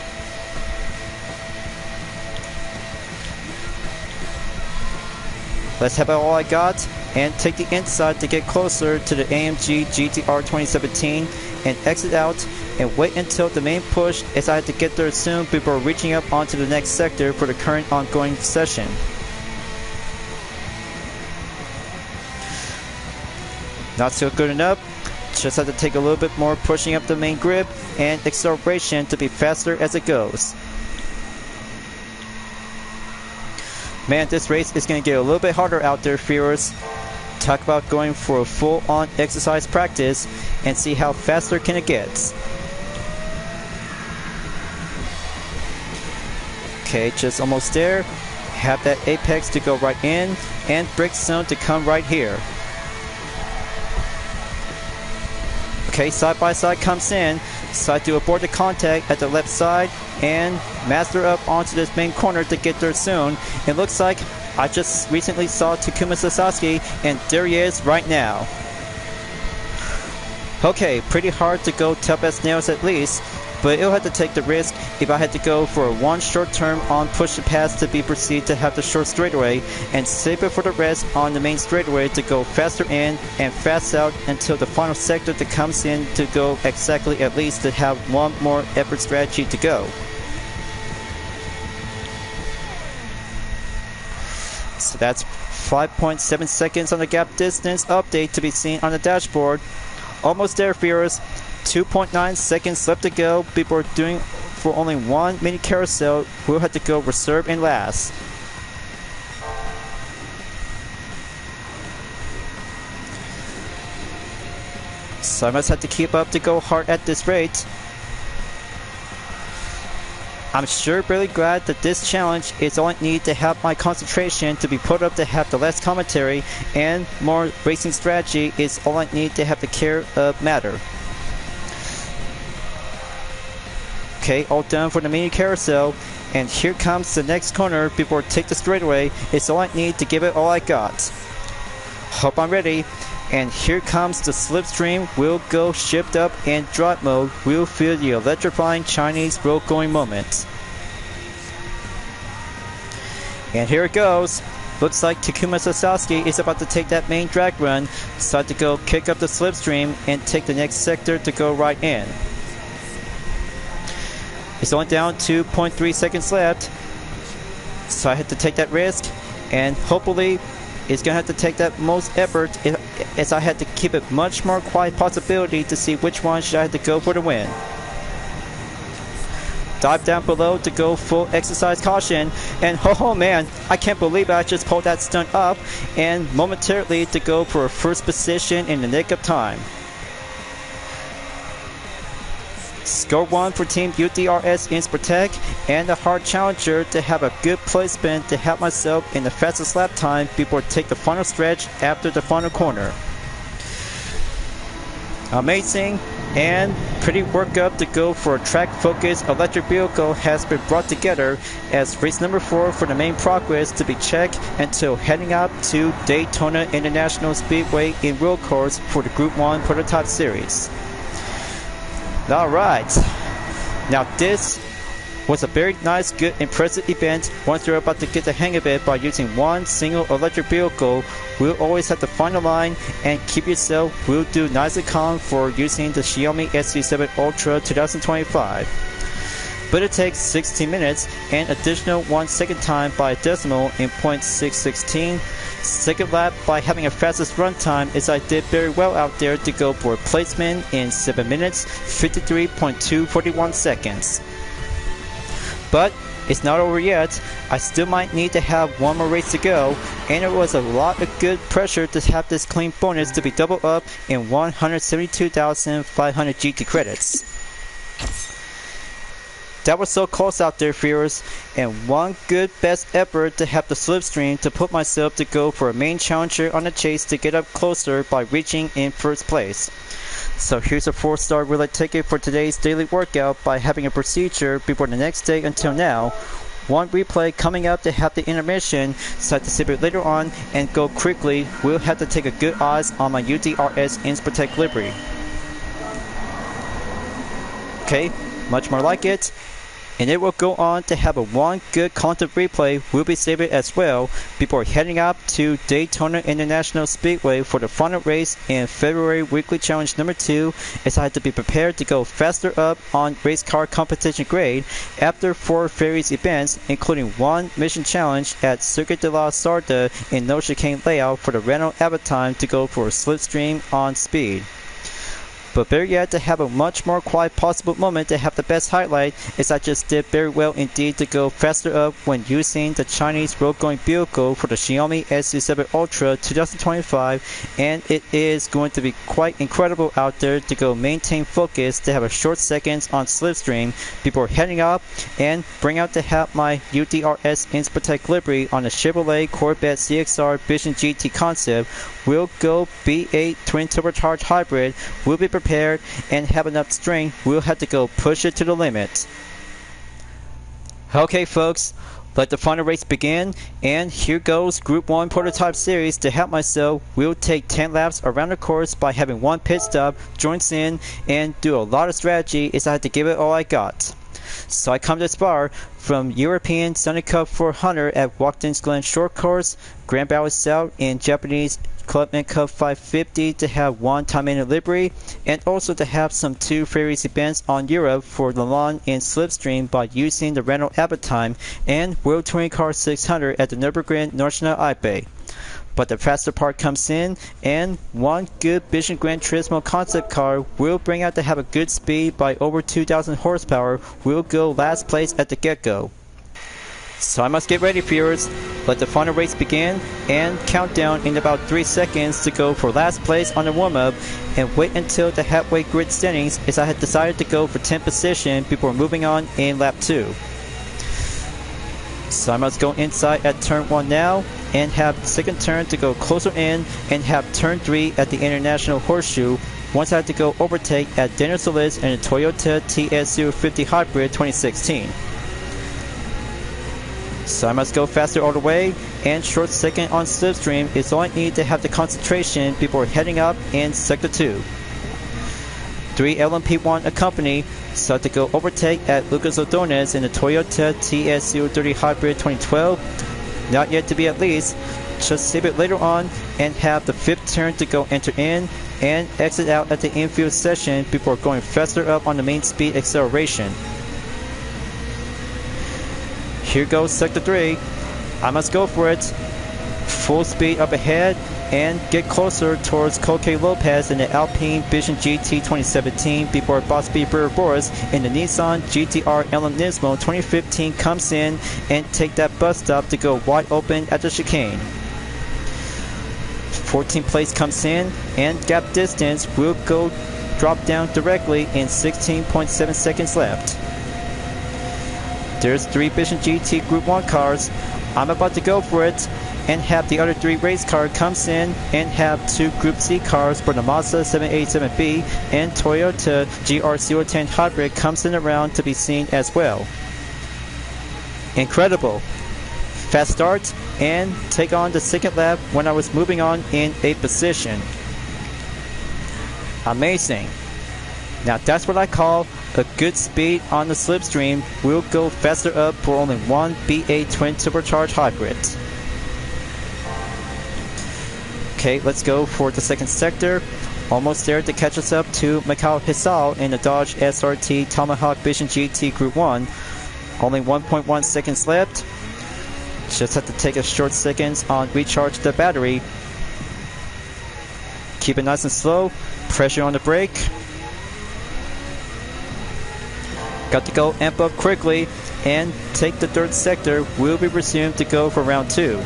Let's have all I got and take the inside to get closer to the AMG GT-R 2017 and exit out and wait until the main push, as I had to get there soon before reaching up onto the next sector for the current ongoing session. Not still good enough. Just have to take a little bit more pushing up the main grip and acceleration to be faster as it goes. Man, this race is going to get a little bit harder out there, viewers. Talk about going for a full-on exercise practice and see how faster can it get. Okay, just almost there. Have that apex to go right in and brake zone to come right here. Okay, side by side comes in, so I do abort the contact at the left side and master up onto this main corner to get there soon. It looks like I just recently saw Takuma's Asagi, and there he is right now. Okay, pretty hard to go tough as nails at least, but it'll have to take the risk if I had to go for one short term on push to pass to be proceed to have the short straightaway and save it for the rest on the main straightaway to go faster in and fast out until the final sector that comes in to go exactly at least to have one more effort strategy to go. So that's 5.7 seconds on the gap distance update to be seen on the dashboard. Almost there, viewers. 2.9 seconds left to go before doing for only one mini carousel. We'll have to go reserve and last. So I must have to keep up to go hard at this rate. I'm sure really glad that this challenge is all I need to have my concentration to be put up to have the less commentary, and more racing strategy is all I need to have the care of matter. Okay, all done for the mini carousel, and here comes the next corner before I take the straightaway. It's all I need to give it all I got. Hope I'm ready. And here comes the Slipstream. We'll go shift up and drop mode. We'll feel the electrifying Chinese road going moment. And here it goes. Looks like Takuma Sasaki is about to take that main drag run. Decide to go kick up the Slipstream and take the next sector to go right in. It's only down 2.3 seconds left. So I had to take that risk, and hopefully it's gonna have to take that most effort, as I had to keep it much more quiet possibility to see which one should I have to go for the win. Dive down below to go full exercise caution, and oh man, I can't believe I just pulled that stunt up and momentarily to go for a first position in the nick of time. Score 1 for Team U.D.R.S. iNSport Tech, and a hard challenger to have a good placement to help myself in the fastest lap time before take the final stretch after the final corner. Amazing and pretty work up to go for a track focused electric vehicle has been brought together as race number 4 for the main progress to be checked until heading out to Daytona International Speedway in real course for the Group 1 Prototype Series. Alright, now this was a very nice, good, impressive event. Once you're about to get the hang of it by using one single electric vehicle, we'll always have to find a line and keep yourself will do nice and calm for using the Xiaomi SC7 Ultra 2025. But it takes 16 minutes and additional 1 second time by decimal in 0.616. Second lap by having a fastest run time, as I did very well out there to go for placement in 7 minutes 53.241 seconds. But it's not over yet. I still might need to have one more race to go, and it was a lot of good pressure to have this clean bonus to be doubled up in 172,500 GT credits. That was so close out there, viewers, and one good best effort to have the Slipstream to put myself to go for a main challenger on the chase to get up closer by reaching in first place. So here's a 4-star Roulette ticket for today's daily workout by having a procedure before the next day until now. one replay coming up to have the intermission, so I have to save it later on and go quickly. We'll have to take a good eyes on my U.D.R.S. Inspotech livery. Okay, much more like it. And it will go on to have a one good content replay will be saved as well before heading up to Daytona International Speedway for the final race in February weekly challenge number 2, as I had to be prepared to go faster up on race car competition grade after 4 Ferries events, including 1 mission challenge at Circuit de la Sarda in No Chicane layout for the Renault Avantime to go for a slipstream on speed. But better yet, to have a much more quiet possible moment to have the best highlight is I just did very well indeed to go faster up when using the Chinese road-going vehicle for the Xiaomi SU7 Ultra 2025, and it is going to be quite incredible out there to go maintain focus to have a short seconds on slipstream before heading up and bring out to have my U.D.R.S. Inspotech livery on the Chevrolet Corvette CX.R Vision GT concept. We'll go B8 twin turbocharged hybrid. We'll be prepared and have enough strength. We'll have to go push it to the limit. Okay folks, let the final race begin, and here goes Group 1 Prototype Series. To help myself, we'll take 10 laps around the course by having 1 pit stop, joints in, and do a lot of strategy as I had to give it all I got. So I come to spar from European Sunny Cup 400 at Watkins Glen Short Course, Grand Valley South in Japanese Clubman Cup 550 to have 1 Taimanin livery, and also to have some 2 Ferries events on Europe for Le Mans and Slipstream by using the Renault Avantime and World Touring Car 600 at the Nürburgring Nordschleife. But the faster part comes in, and 1 good Vision Gran Turismo concept car will bring out to have a good speed by over 2,000 horsepower. Will go last place at the get-go. So I must get ready, viewers. Let the final race begin and countdown in about 3 seconds to go for last place on the warm-up, and wait until the halfway grid standings as I had decided to go for 10th position before moving on in lap 2. So I must go inside at turn 1 now and have the second turn to go closer in and have turn 3 at the International Horseshoe. Once I had to go overtake at Daniel Solis in a Toyota TS050 Hybrid 2016. So I must go faster all the way, and short second on slipstream is all I need to have the concentration before heading up in sector 2. 3 LMP1 accompany, so to go overtake at Lucas Ordonez in the Toyota TS030 Hybrid 2012. Not yet to be at least, just save it later on and have the 5th turn to go enter in and exit out at the infield session before going faster up on the main speed acceleration. Here goes sector 3. I must go for it. Full speed up ahead and get closer towards Coque Lopez in the Alpine Vision GT 2017 before Boss B Boris in the Nissan GT-R LM Nismo 2015 comes in and take that bus stop to go wide open at the chicane. 14th place comes in, and gap distance will go drop down directly in 16.7 seconds left. There's 3 Vision GT Group 1 cars. I'm about to go for it and have the other 3 race car comes in and have 2 Group C cars for the Mazda 787B and Toyota GR010 Hybrid comes in around to be seen as well. Incredible. Fast start and take on the second lap when I was moving on in 8th position. Amazing. Now that's what I call a good speed on the slipstream. Will go faster up for only 1 B8 twin turbocharged hybrid. Okay, let's go for the second sector. Almost there to catch us up to Mikhail Hisal in the Dodge SRT Tomahawk Vision GT Group 1. Only 1.1 seconds left. Just have to take a short seconds on recharge the battery. Keep it nice and slow. Pressure on the brake. Got to go amp up quickly and take the third sector. Will be resumed to go for round 2.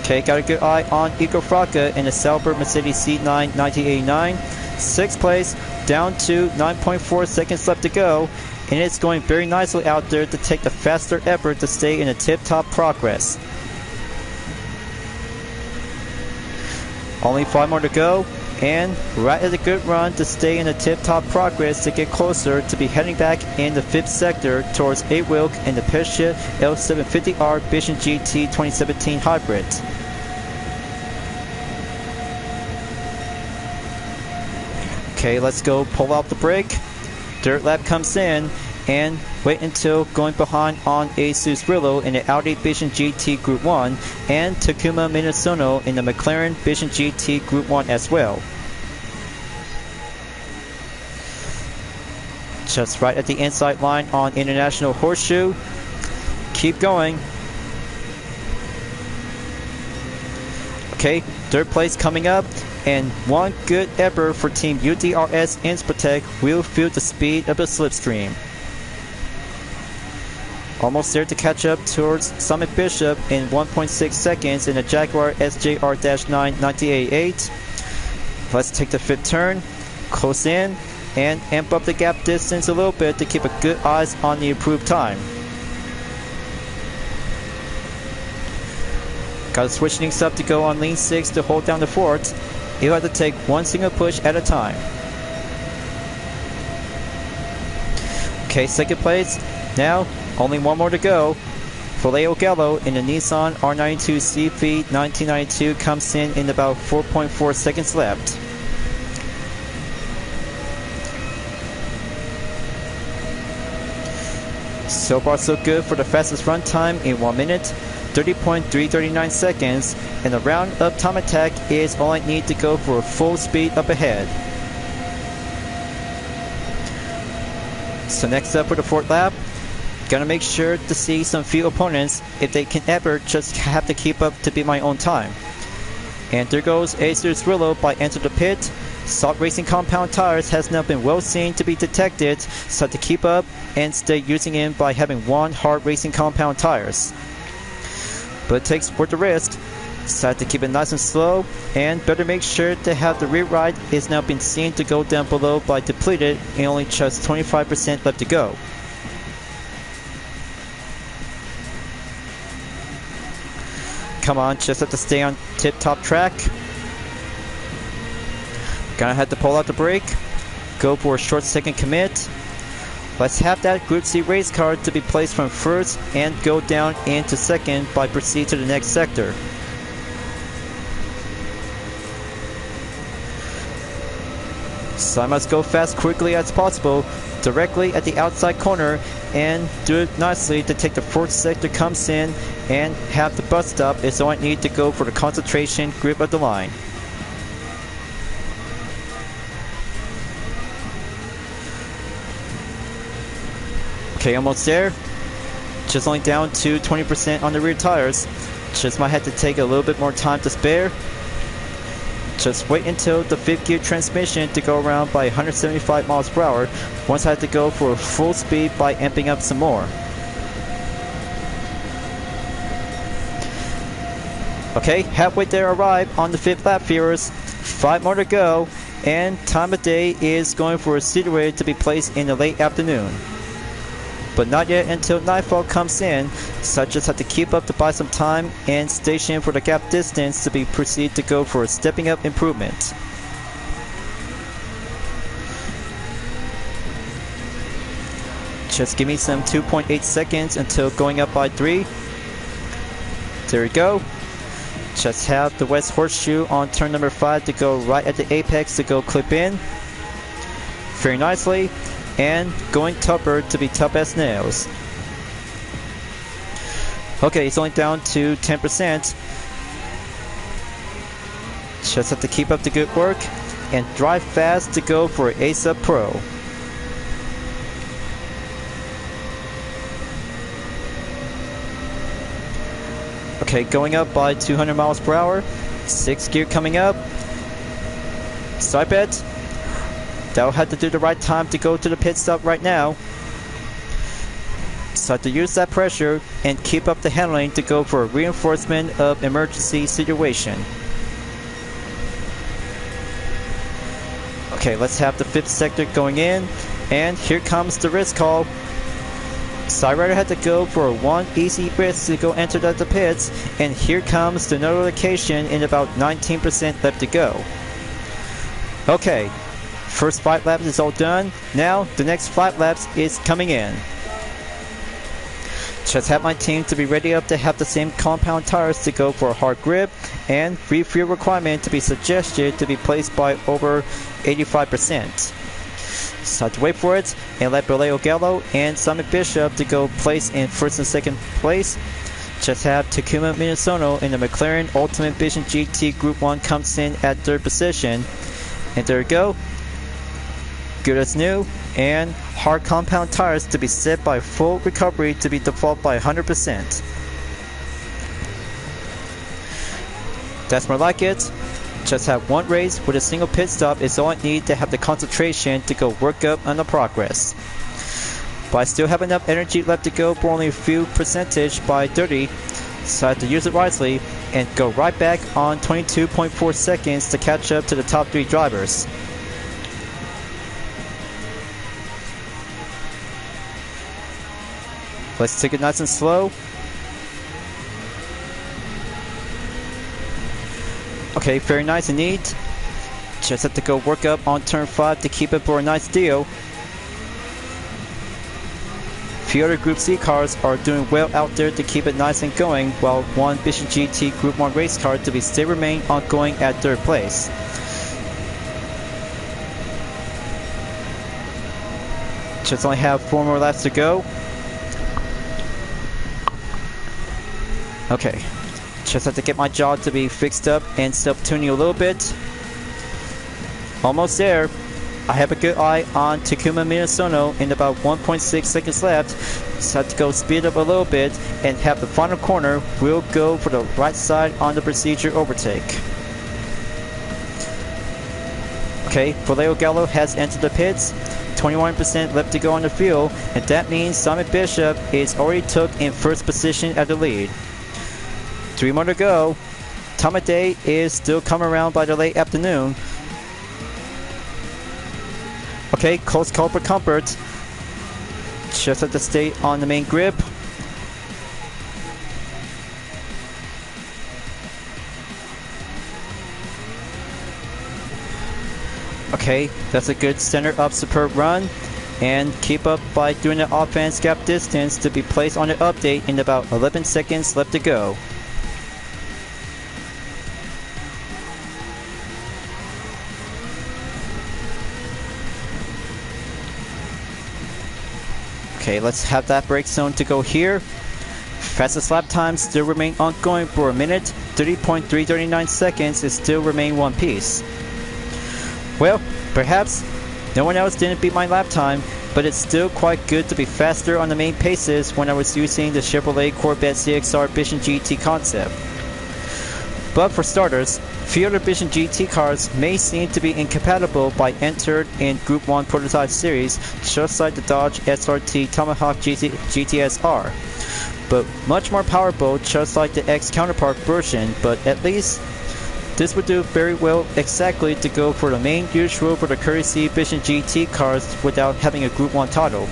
Okay, got a good eye on Igor Fraka in the Sauber Mercedes C9 1989. 6th place, down to 9.4 seconds left to go, and it's going very nicely out there to take the faster effort to stay in a tip-top progress. Only 5 more to go. and right at a good run to stay in the tip-top progress to get closer to be heading back in the 5th sector towards 8 Wilk in the Porsche L750R Vision GT 2017 Hybrid. Okay, let's go pull out the brake. Dirt lap comes in, and wait until going behind on Asus Rillo in the Audi Vision GT Group 1 and Takuma Minasono in the McLaren Vision GT Group 1 as well. Just right at the inside line on International Horseshoe. Keep going. Okay, third place coming up, and one good effort for Team U.D.R.S. Inspotec will feel the speed of the Slipstream. Almost there to catch up towards Summit Bishop in 1.6 seconds in the Jaguar SJR-9 98.8. Let's take the 5th turn, close in, and amp up the gap distance a little bit to keep a good eyes on the improved time. Gotta switch things up to go on lean 6 to hold down the fort. You'll have to take one single push at a time. Okay, second place. Now, only one more to go. Vallejo Gallo in the Nissan R92 CV 1992 comes in about 4.4 seconds left. So far so good for the fastest run time in 1 minute, 30.339 seconds, and the round up time attack is all I need to go for a full speed up ahead. So next up for the 4th lap, gonna make sure to see some few opponents if they can ever just have to keep up to beat my own time. And there goes Asus Rillo by enter the pit. Salt Racing compound tires has now been well seen to be detected, so to keep up and stay using it by having one hard racing compound tires. But it takes worth the risk, so to keep it nice and slow, and better make sure to have the rear ride is now been seen to go down below by depleted and only just 25% left to go. Come on, just have to stay on tip-top track. Gonna have to pull out the brake, go for a short second commit. Let's have that Group C race car to be placed from 1st and go down into 2nd by proceed to the next sector. So I must go fast quickly as possible, directly at the outside corner, and do it nicely to take the 4th sector comes in and have the bus stop is all I need to go for the concentration grip of the line. Okay, almost there. Just only down to 20% on the rear tires. Just might have to take a little bit more time to spare. Just wait until the 5th gear transmission to go around by 175 miles per hour. Once I have to go for full speed by amping up some more. Okay, halfway there arrived on the 5th lap, viewers. 5 more to go, and time of day is going for a Speedway to be placed in the late afternoon. But not yet until nightfall comes in, so I just have to keep up to buy some time and station for the gap distance to be proceed to go for a stepping up improvement. Just give me some 2.8 seconds until going up by 3. There we go. Just have the West Horseshoe on turn number 5 to go right at the apex to go clip in. Very nicely. And going tougher to be tough as nails. Okay, it's only down to 10%. Just have to keep up the good work and drive fast to go for ASUP Pro. Okay, going up by 200 miles per hour. 6th gear coming up. Side bet. That'll have to do the right time to go to the pit stop right now. So I have to use that pressure and keep up the handling to go for a reinforcement of emergency situation. Okay, let's have the 5th sector going in, and here comes the risk call. Side Rider had to go for one easy risk to go enter the pits, and here comes the notification in about 19% left to go. Okay, first 5 laps is all done. Now the next 5 laps is coming in. Just have my team to be ready up to have the same compound tires to go for a hard grip, and refuel requirement to be suggested to be placed by over 85%. So I have to wait for it and let Borleo Gallo and Simon Bishop to go place in first and second place. Just have Takuma Minasono in the McLaren Ultimate Vision GT Group 1 comes in at 3rd position. And there we go. Good as new. And hard compound tires to be set by full recovery to be default by 100%. That's more like it. Just have one race with a single pit stop is all I need to have the concentration to go work up on the progress. But I still have enough energy left to go for only a few percentage by 30, so I have to use it wisely and go right back on 22.4 seconds to catch up to the top 3 drivers. Let's take it nice and slow. Okay, very nice and neat. Just have to go work up on turn 5 to keep it for a nice deal. Few other Group C cars are doing well out there to keep it nice and going, while one Vision GT Group 1 race car to be stay remain ongoing at 3rd place. Just only have 4 more laps to go. Okay, just have to get my jaw to be fixed up and self-tuning a little bit. Almost there. I have a good eye on Takuma Minasono in about 1.6 seconds left, so I have to go speed up a little bit and have the final corner. We'll go for the right side on the procedure overtake. Okay, Borleo Gallo has entered the pits. 21% left to go on the field, and that means Simon Bishop is already took in first position at the lead. 3 more to go. Time of day is still coming around by the late afternoon. Okay, close call for comfort. Just have to stay on the main grip. Okay, that's a good center up superb run. And keep up by doing the offense gap distance to be placed on the update in about 11 seconds left to go. Okay, let's have that brake zone to go here. Fastest lap times still remain ongoing for a minute. 30.339 seconds is still remain one piece. Well, perhaps no one else didn't beat my lap time, but it's still quite good to be faster on the main paces when I was using the Chevrolet Corvette CX.R Vision GT concept. But for starters, few other Vision GT cars may seem to be incompatible by entered in Group 1 prototype series, just like the Dodge SRT Tomahawk GTS-R, but much more powerful just like the X counterpart version, but at least this would do very well exactly to go for the main usual for the courtesy Vision GT cars without having a Group 1 title.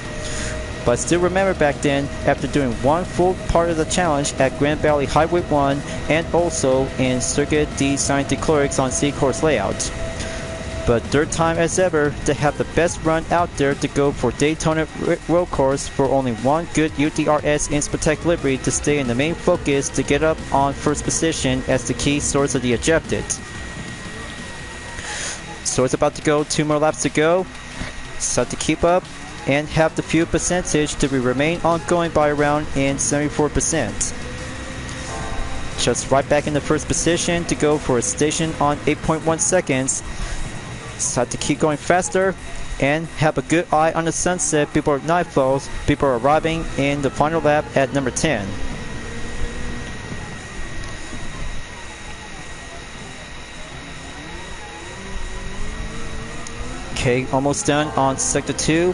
But I still remember back then, after doing one full part of the challenge at Grand Valley Highway 1 and also in Circuit D Scientific Clerks on C-Course layout. But 3rd time as ever to have the best run out there to go for Daytona road course for only one good U.D.R.S. Inspotech livery to stay in the main focus to get up on first position as the key source of the objective. So it's about to go 2 more laps to go, so to keep up and have the fuel percentage to remain ongoing by around in 74%. Just right back in the first position to go for a station on 8.1 seconds. So to keep going faster and have a good eye on the sunset before night falls, before arriving in the final lap at number 10. Okay, almost done on sector 2.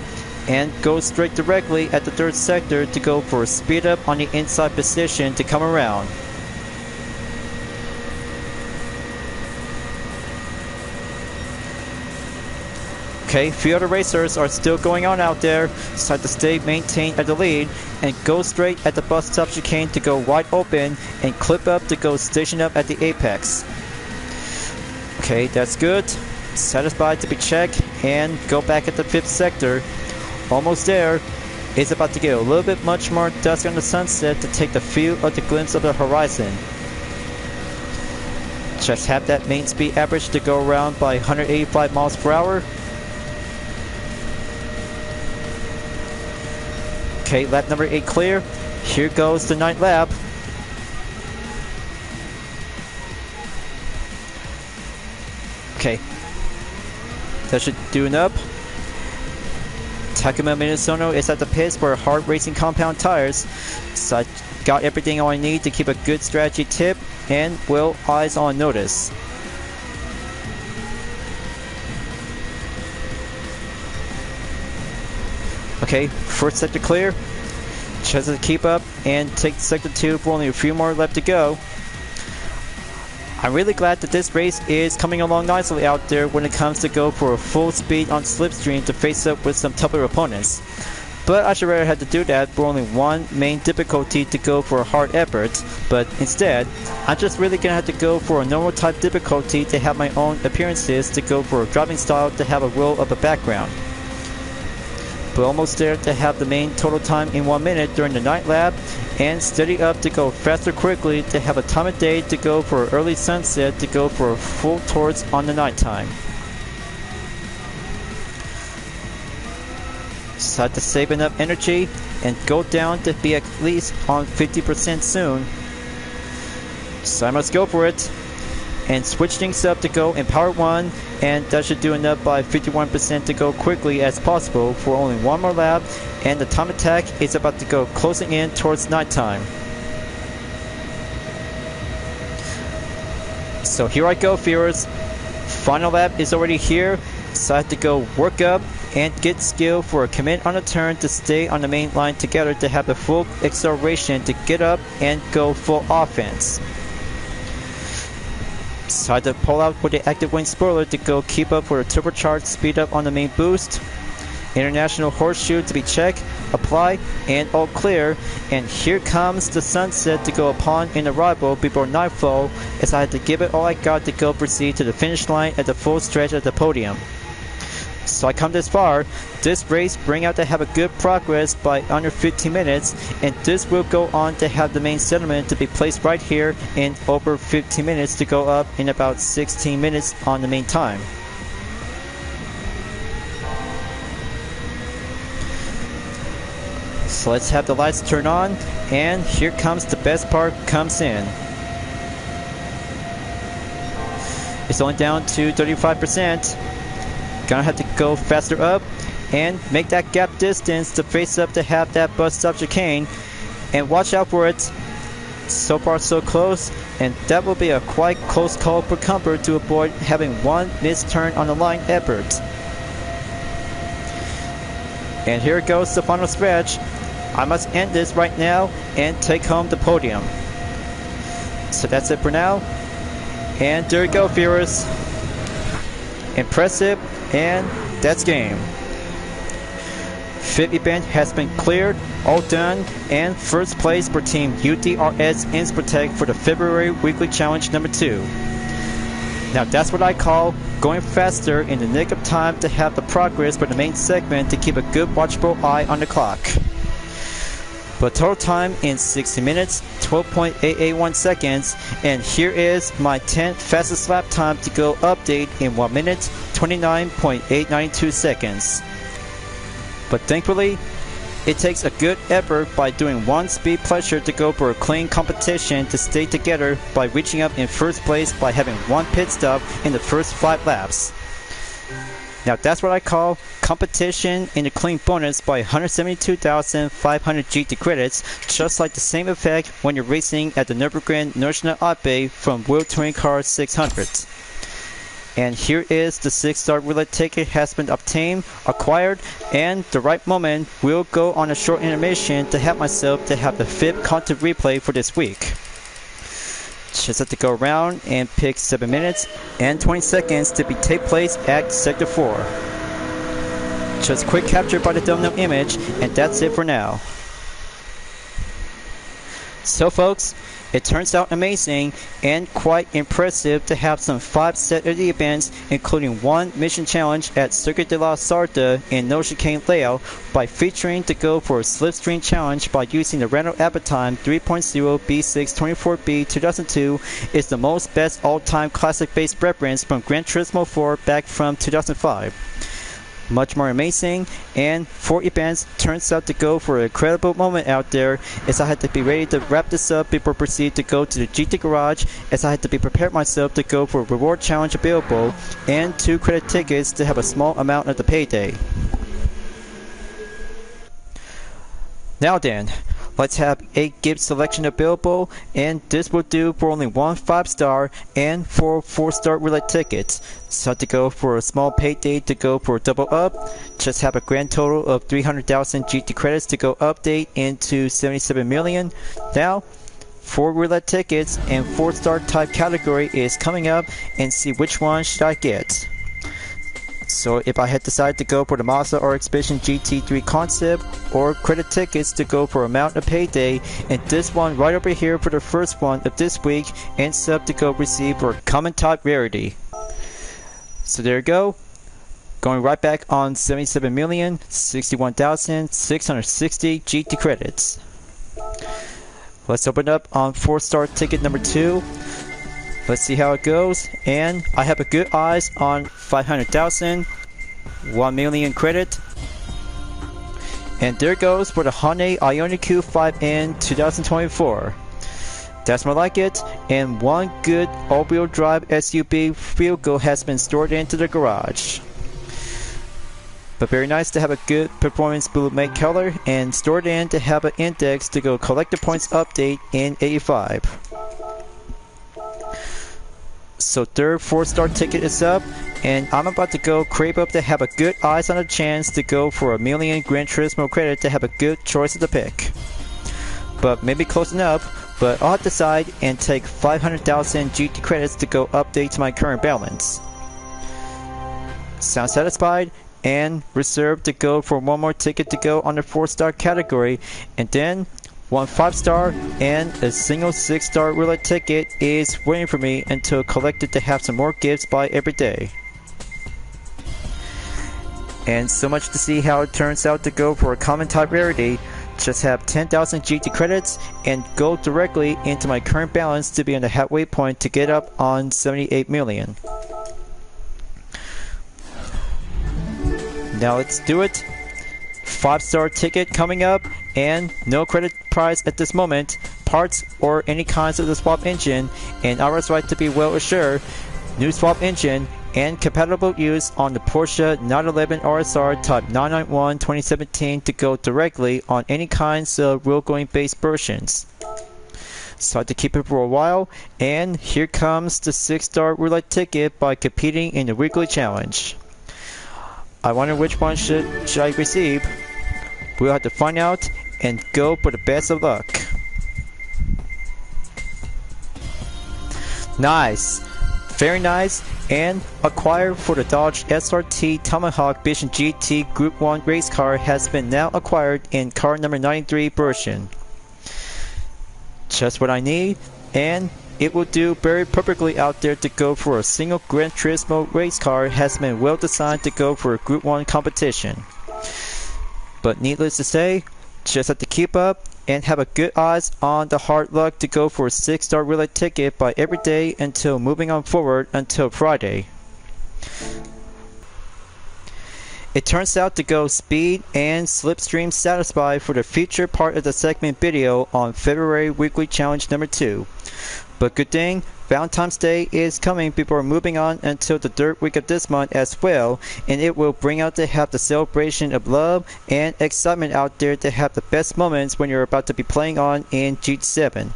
And go straight directly at the 3rd sector to go for a speed up on the inside position to come around. Okay, few other racers are still going on out there, so I have to stay maintained at the lead and go straight at the bus stop chicane to go wide open and clip up to go station up at the apex. Okay, that's good. Satisfied to be checked and go back at the 5th sector. Almost there. It's about to get a little bit much more dusk on the sunset to take the feel of the glimpse of the horizon. Just have that main speed average to go around by 185 miles per hour. Okay, lap number 8 clear. Here goes the 9th lap. Okay, that should do enough. Takuma Minasono is at the pits for hard racing compound tires, so I got everything I need to keep a good strategy tip and will eyes on notice. Okay, first sector clear. Just to keep up and take sector 2 for only a few more left to go. I'm really glad that this race is coming along nicely out there when it comes to go for a full speed on Slipstream to face up with some tougher opponents. But I should rather have to do that for only one main difficulty to go for a hard effort, but instead, I'm just really gonna have to go for a normal type difficulty to have my own appearances to go for a driving style to have a will of a background. But almost there to have the main total time in 1 minute during the 9th lap, and steady up to go faster quickly to have a time of day to go for early sunset to go for full torts on the nighttime. So I have to save enough energy and go down to be at least on 50% soon. So I must go for it and switch things up to go in power 1, and that should do enough by 51% to go quickly as possible for only one more lap, and the time attack is about to go closing in towards nighttime. So here I go, viewers. Final lap is already here, so I have to go work up and get skill for a commit on a turn to stay on the main line together to have the full acceleration to get up and go full offense. So I had to pull out with the active wing spoiler to go keep up for a turbocharged speed up on the main boost. International horseshoe to be checked, apply, and all clear. And here comes the sunset to go upon in arrival before nightfall, as I had to give it all I got to go proceed to the finish line at the full stretch of the podium. So I come this far. This race bring out to have a good progress by under 15 minutes, and this will go on to have the main settlement to be placed right here in over 15 minutes to go up in about 16 minutes on the main time. So let's have the lights turn on, and here comes the best part comes in. It's only down to 35%. Gonna have to go faster up and make that gap distance to face up to have that bus stop chicane, and watch out for it. So far so close, and that will be a quite close call for comfort to avoid having one missed turn on the line effort. And here goes the final stretch. I must end this right now and take home the podium. So that's it for now, and there you go, viewers. Impressive, and that's game. 5th event has been cleared, all done, and first place for team U.D.R.S. Inspirtech for the February weekly challenge number 2. Now that's what I call going faster in the nick of time to have the progress for the main segment to keep a good watchful eye on the clock. But total time in 60 minutes, 12.881 seconds, and here is my 10th fastest lap time to go update in 1 minute, 29.892 seconds. But thankfully, it takes a good effort by doing one speed pleasure to go for a clean competition to stay together by reaching up in first place by having one pit stop in the first 5 laps. Now that's what I call competition in the clean bonus by 172,500 GT credits, just like the same effect when you're racing at the Nürburgring Nordschleife from World Touring Car 600. And here is the 6-star roulette ticket has been acquired, and the right moment will go on a short intermission to help myself to have the 5th content replay for this week. Just have to go around and pick 7 minutes and 20 seconds to take place at Sector 4. Just quick capture by the thumbnail image, and that's it for now. So folks, it turns out amazing and quite impressive to have some 5 Saturday events, including one mission challenge at Circuit de la Sarthe in No Chicane layout by featuring to go for a Slipstream challenge by using the Renault Avantime 3.0 B6 24B 2002 is the most best all-time classic-based reference from Gran Turismo 4 back from 2005. Much more amazing, and 4 events turns out to go for an incredible moment out there, as I had to be ready to wrap this up before proceed to go to the GT garage, as I had to be prepared myself to go for a reward challenge available and 2 credit tickets to have a small amount at the payday. Now then, let's have 8 gift selection available, and this will do for only 1 5-star and 4 4-star roulette tickets. So to go for a small payday to go for a double up, just have a grand total of 300,000 GT credits to go update into 77 million. Now, 4 roulette tickets and 4-star type category is coming up, and see which one should I get. So if I had decided to go for the Mazda RX Expedition GT3 concept, or credit tickets to go for amount of payday, and this one right over here for the first one of this week, and sub to go receive for common type rarity. So there you go, going right back on 77,061,660 GT credits. Let's open up on 4-star ticket number 2. Let's see how it goes, and I have a good eyes on 500,000, 1 million credit, and there goes for the Hyundai Ioniq Q5N 2024. That's more like it, and 1 good all-wheel drive SUV vehicle has been stored into the garage. But very nice to have a good performance blue matte color, and stored in to have an index to go collect the points update in 85. So third 4-star ticket is up, and I'm about to go crave up to have a good eyes on a chance to go for a million Gran Turismo credit to have a good choice of the pick. But maybe close enough, but I'll have to decide and take 500,000 GT credits to go update to my current balance. Sound satisfied? And reserve to go for 1 more ticket to go on the 4-star category, and then 1 5-star and a single 6-star roulette ticket is waiting for me until collected to have some more gifts by every day. And so much to see how it turns out to go for a common type rarity. Just have 10,000 GT credits and go directly into my current balance to be on the halfway point to get up on 78 million. Now let's do it. 5-star ticket coming up, and no credit price at this moment, parts or any kinds of the swap engine, and I was right to be well assured, new swap engine and compatible use on the Porsche 911 RSR Type 991 2017 to go directly on any kinds of real going based versions. So I had to keep it for a while, and here comes the 6-star roulette ticket by competing in the weekly challenge. I wonder which one should I receive. We'll have to find out and go for the best of luck. Nice, very nice, and acquired for the Dodge SRT Tomahawk Vision GT Group 1 race car has been now acquired in car number 93 version. Just what I need, and it will do very perfectly out there to go for a single Gran Turismo race car. Has been well designed to go for a Group 1 competition. But needless to say, just have to keep up and have a good eyes on the hard luck to go for a 6-star roulette ticket by every day until moving on forward until Friday. It turns out to go speed and slipstream satisfied for the feature part of the segment video on February weekly challenge number 2. But good thing, Valentine's Day is coming before moving on until the 3rd week of this month as well, and it will bring out to have the celebration of love and excitement out there to have the best moments when you're about to be playing on in GT7.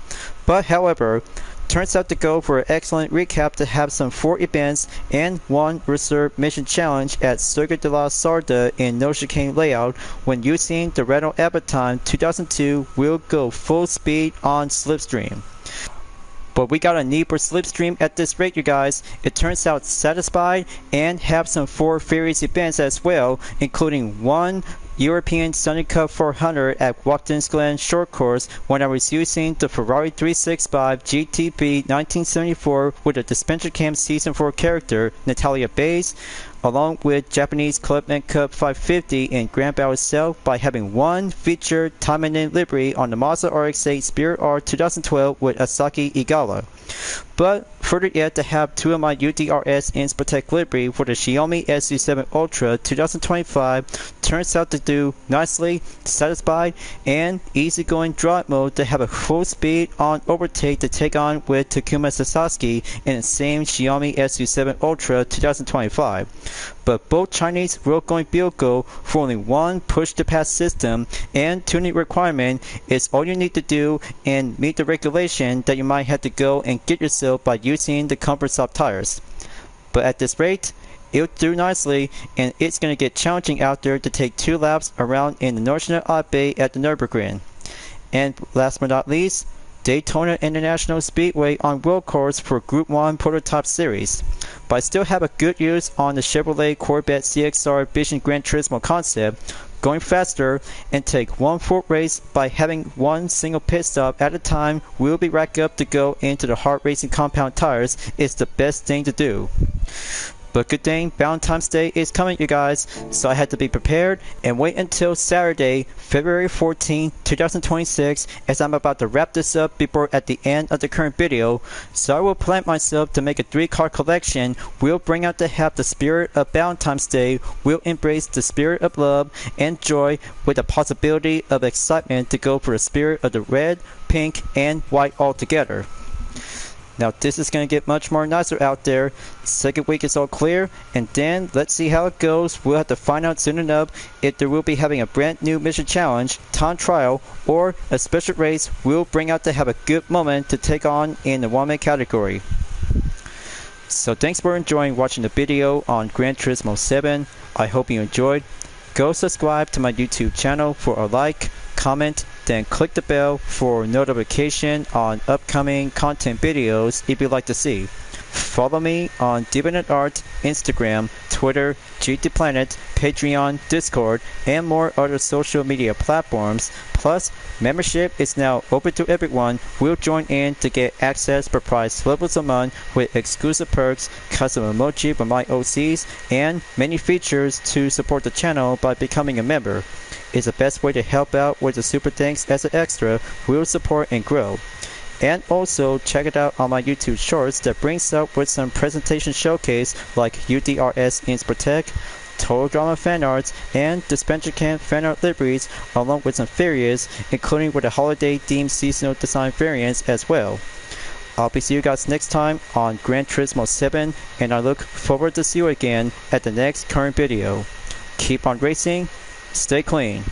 But however, turns out to go for an excellent recap to have some 4 events and 1 reserve mission challenge at Circuit de la Sarthe in No Chicane layout when using the Renault Avantime 2002 will go full speed on Slipstream. But we got a need for Slipstream at this rate, you guys. It turns out satisfied and have some 4 various events as well, including 1 European Sunny Cup 400 at Watkins Glen short course when I was using the Ferrari 365 GTB 1974 with a Disventure Cam Season 4 character, Natala base, along with Japanese Clubman Cup 550 in Grand Bao itself by having one featured Taimanin livery on the Mazda RX-8 Speedway 2012 with Asagi Igawa. But further yet to have two of my U.D.R.S iNSport livery for the Xiaomi SU7 Ultra 2025 turns out to do nicely, satisfied, and easygoing drive mode to have a full speed on overtake to take on with Takuma Sasaki in the same Xiaomi SU7 Ultra 2025. But both Chinese road-going vehicle for only one push-to-pass system and tuning requirement is all you need to do and meet the regulation that you might have to go and get yourself by using the comfort soft tires. But at this rate, it'll do nicely, and it's going to get challenging out there to take 2 laps around in the Nordschleife at the Nürburgring. And last but not least, Daytona International Speedway on road course for Group 1 Prototype Series. But I still have a good use on the Chevrolet Corvette CX.R Vision Gran Turismo concept, going faster, and take one full race by having one single pit stop at a time will be racked up to go into the hard racing compound tires is the best thing to do. But good thing Valentine's Day is coming, you guys, so I had to be prepared and wait until Saturday, February 14, 2026, as I'm about to wrap this up before at the end of the current video. So I will plan myself to make a 3-car collection. We'll bring out to have the spirit of Valentine's Day. We'll embrace the spirit of love and joy with the possibility of excitement to go for the spirit of the red, pink, and white all together. Now this is going to get much more nicer out there. Second week is all clear, and then let's see how it goes. We'll have to find out soon enough if there will be having a brand new mission challenge, time trial, or a special race we'll bring out to have a good moment to take on in the one-man category. So thanks for enjoying watching the video on Gran Turismo 7. I hope you enjoyed. Go subscribe to my YouTube channel for a like, comment, then click the bell for notification on upcoming content videos if you'd like to see. Follow me on DeviantArt, Instagram, Twitter, GT Planet, Patreon, Discord, and more other social media platforms. Plus, membership is now open to everyone. We'll join in to get access per price levels a month with exclusive perks, custom emoji for my OCs, and many features to support the channel by becoming a member. It's the best way to help out with the super thanks as an extra will support and grow. And also check it out on my YouTube shorts that brings up with some presentation showcase like U.D.R.S iNSport, Total Drama fan arts, and Disventure Camp fan art liveries, along with some variants, including with the holiday themed seasonal design variants as well. I'll be seeing you guys next time on Gran Turismo 7, and I look forward to see you again at the next current video. Keep on racing, stay clean.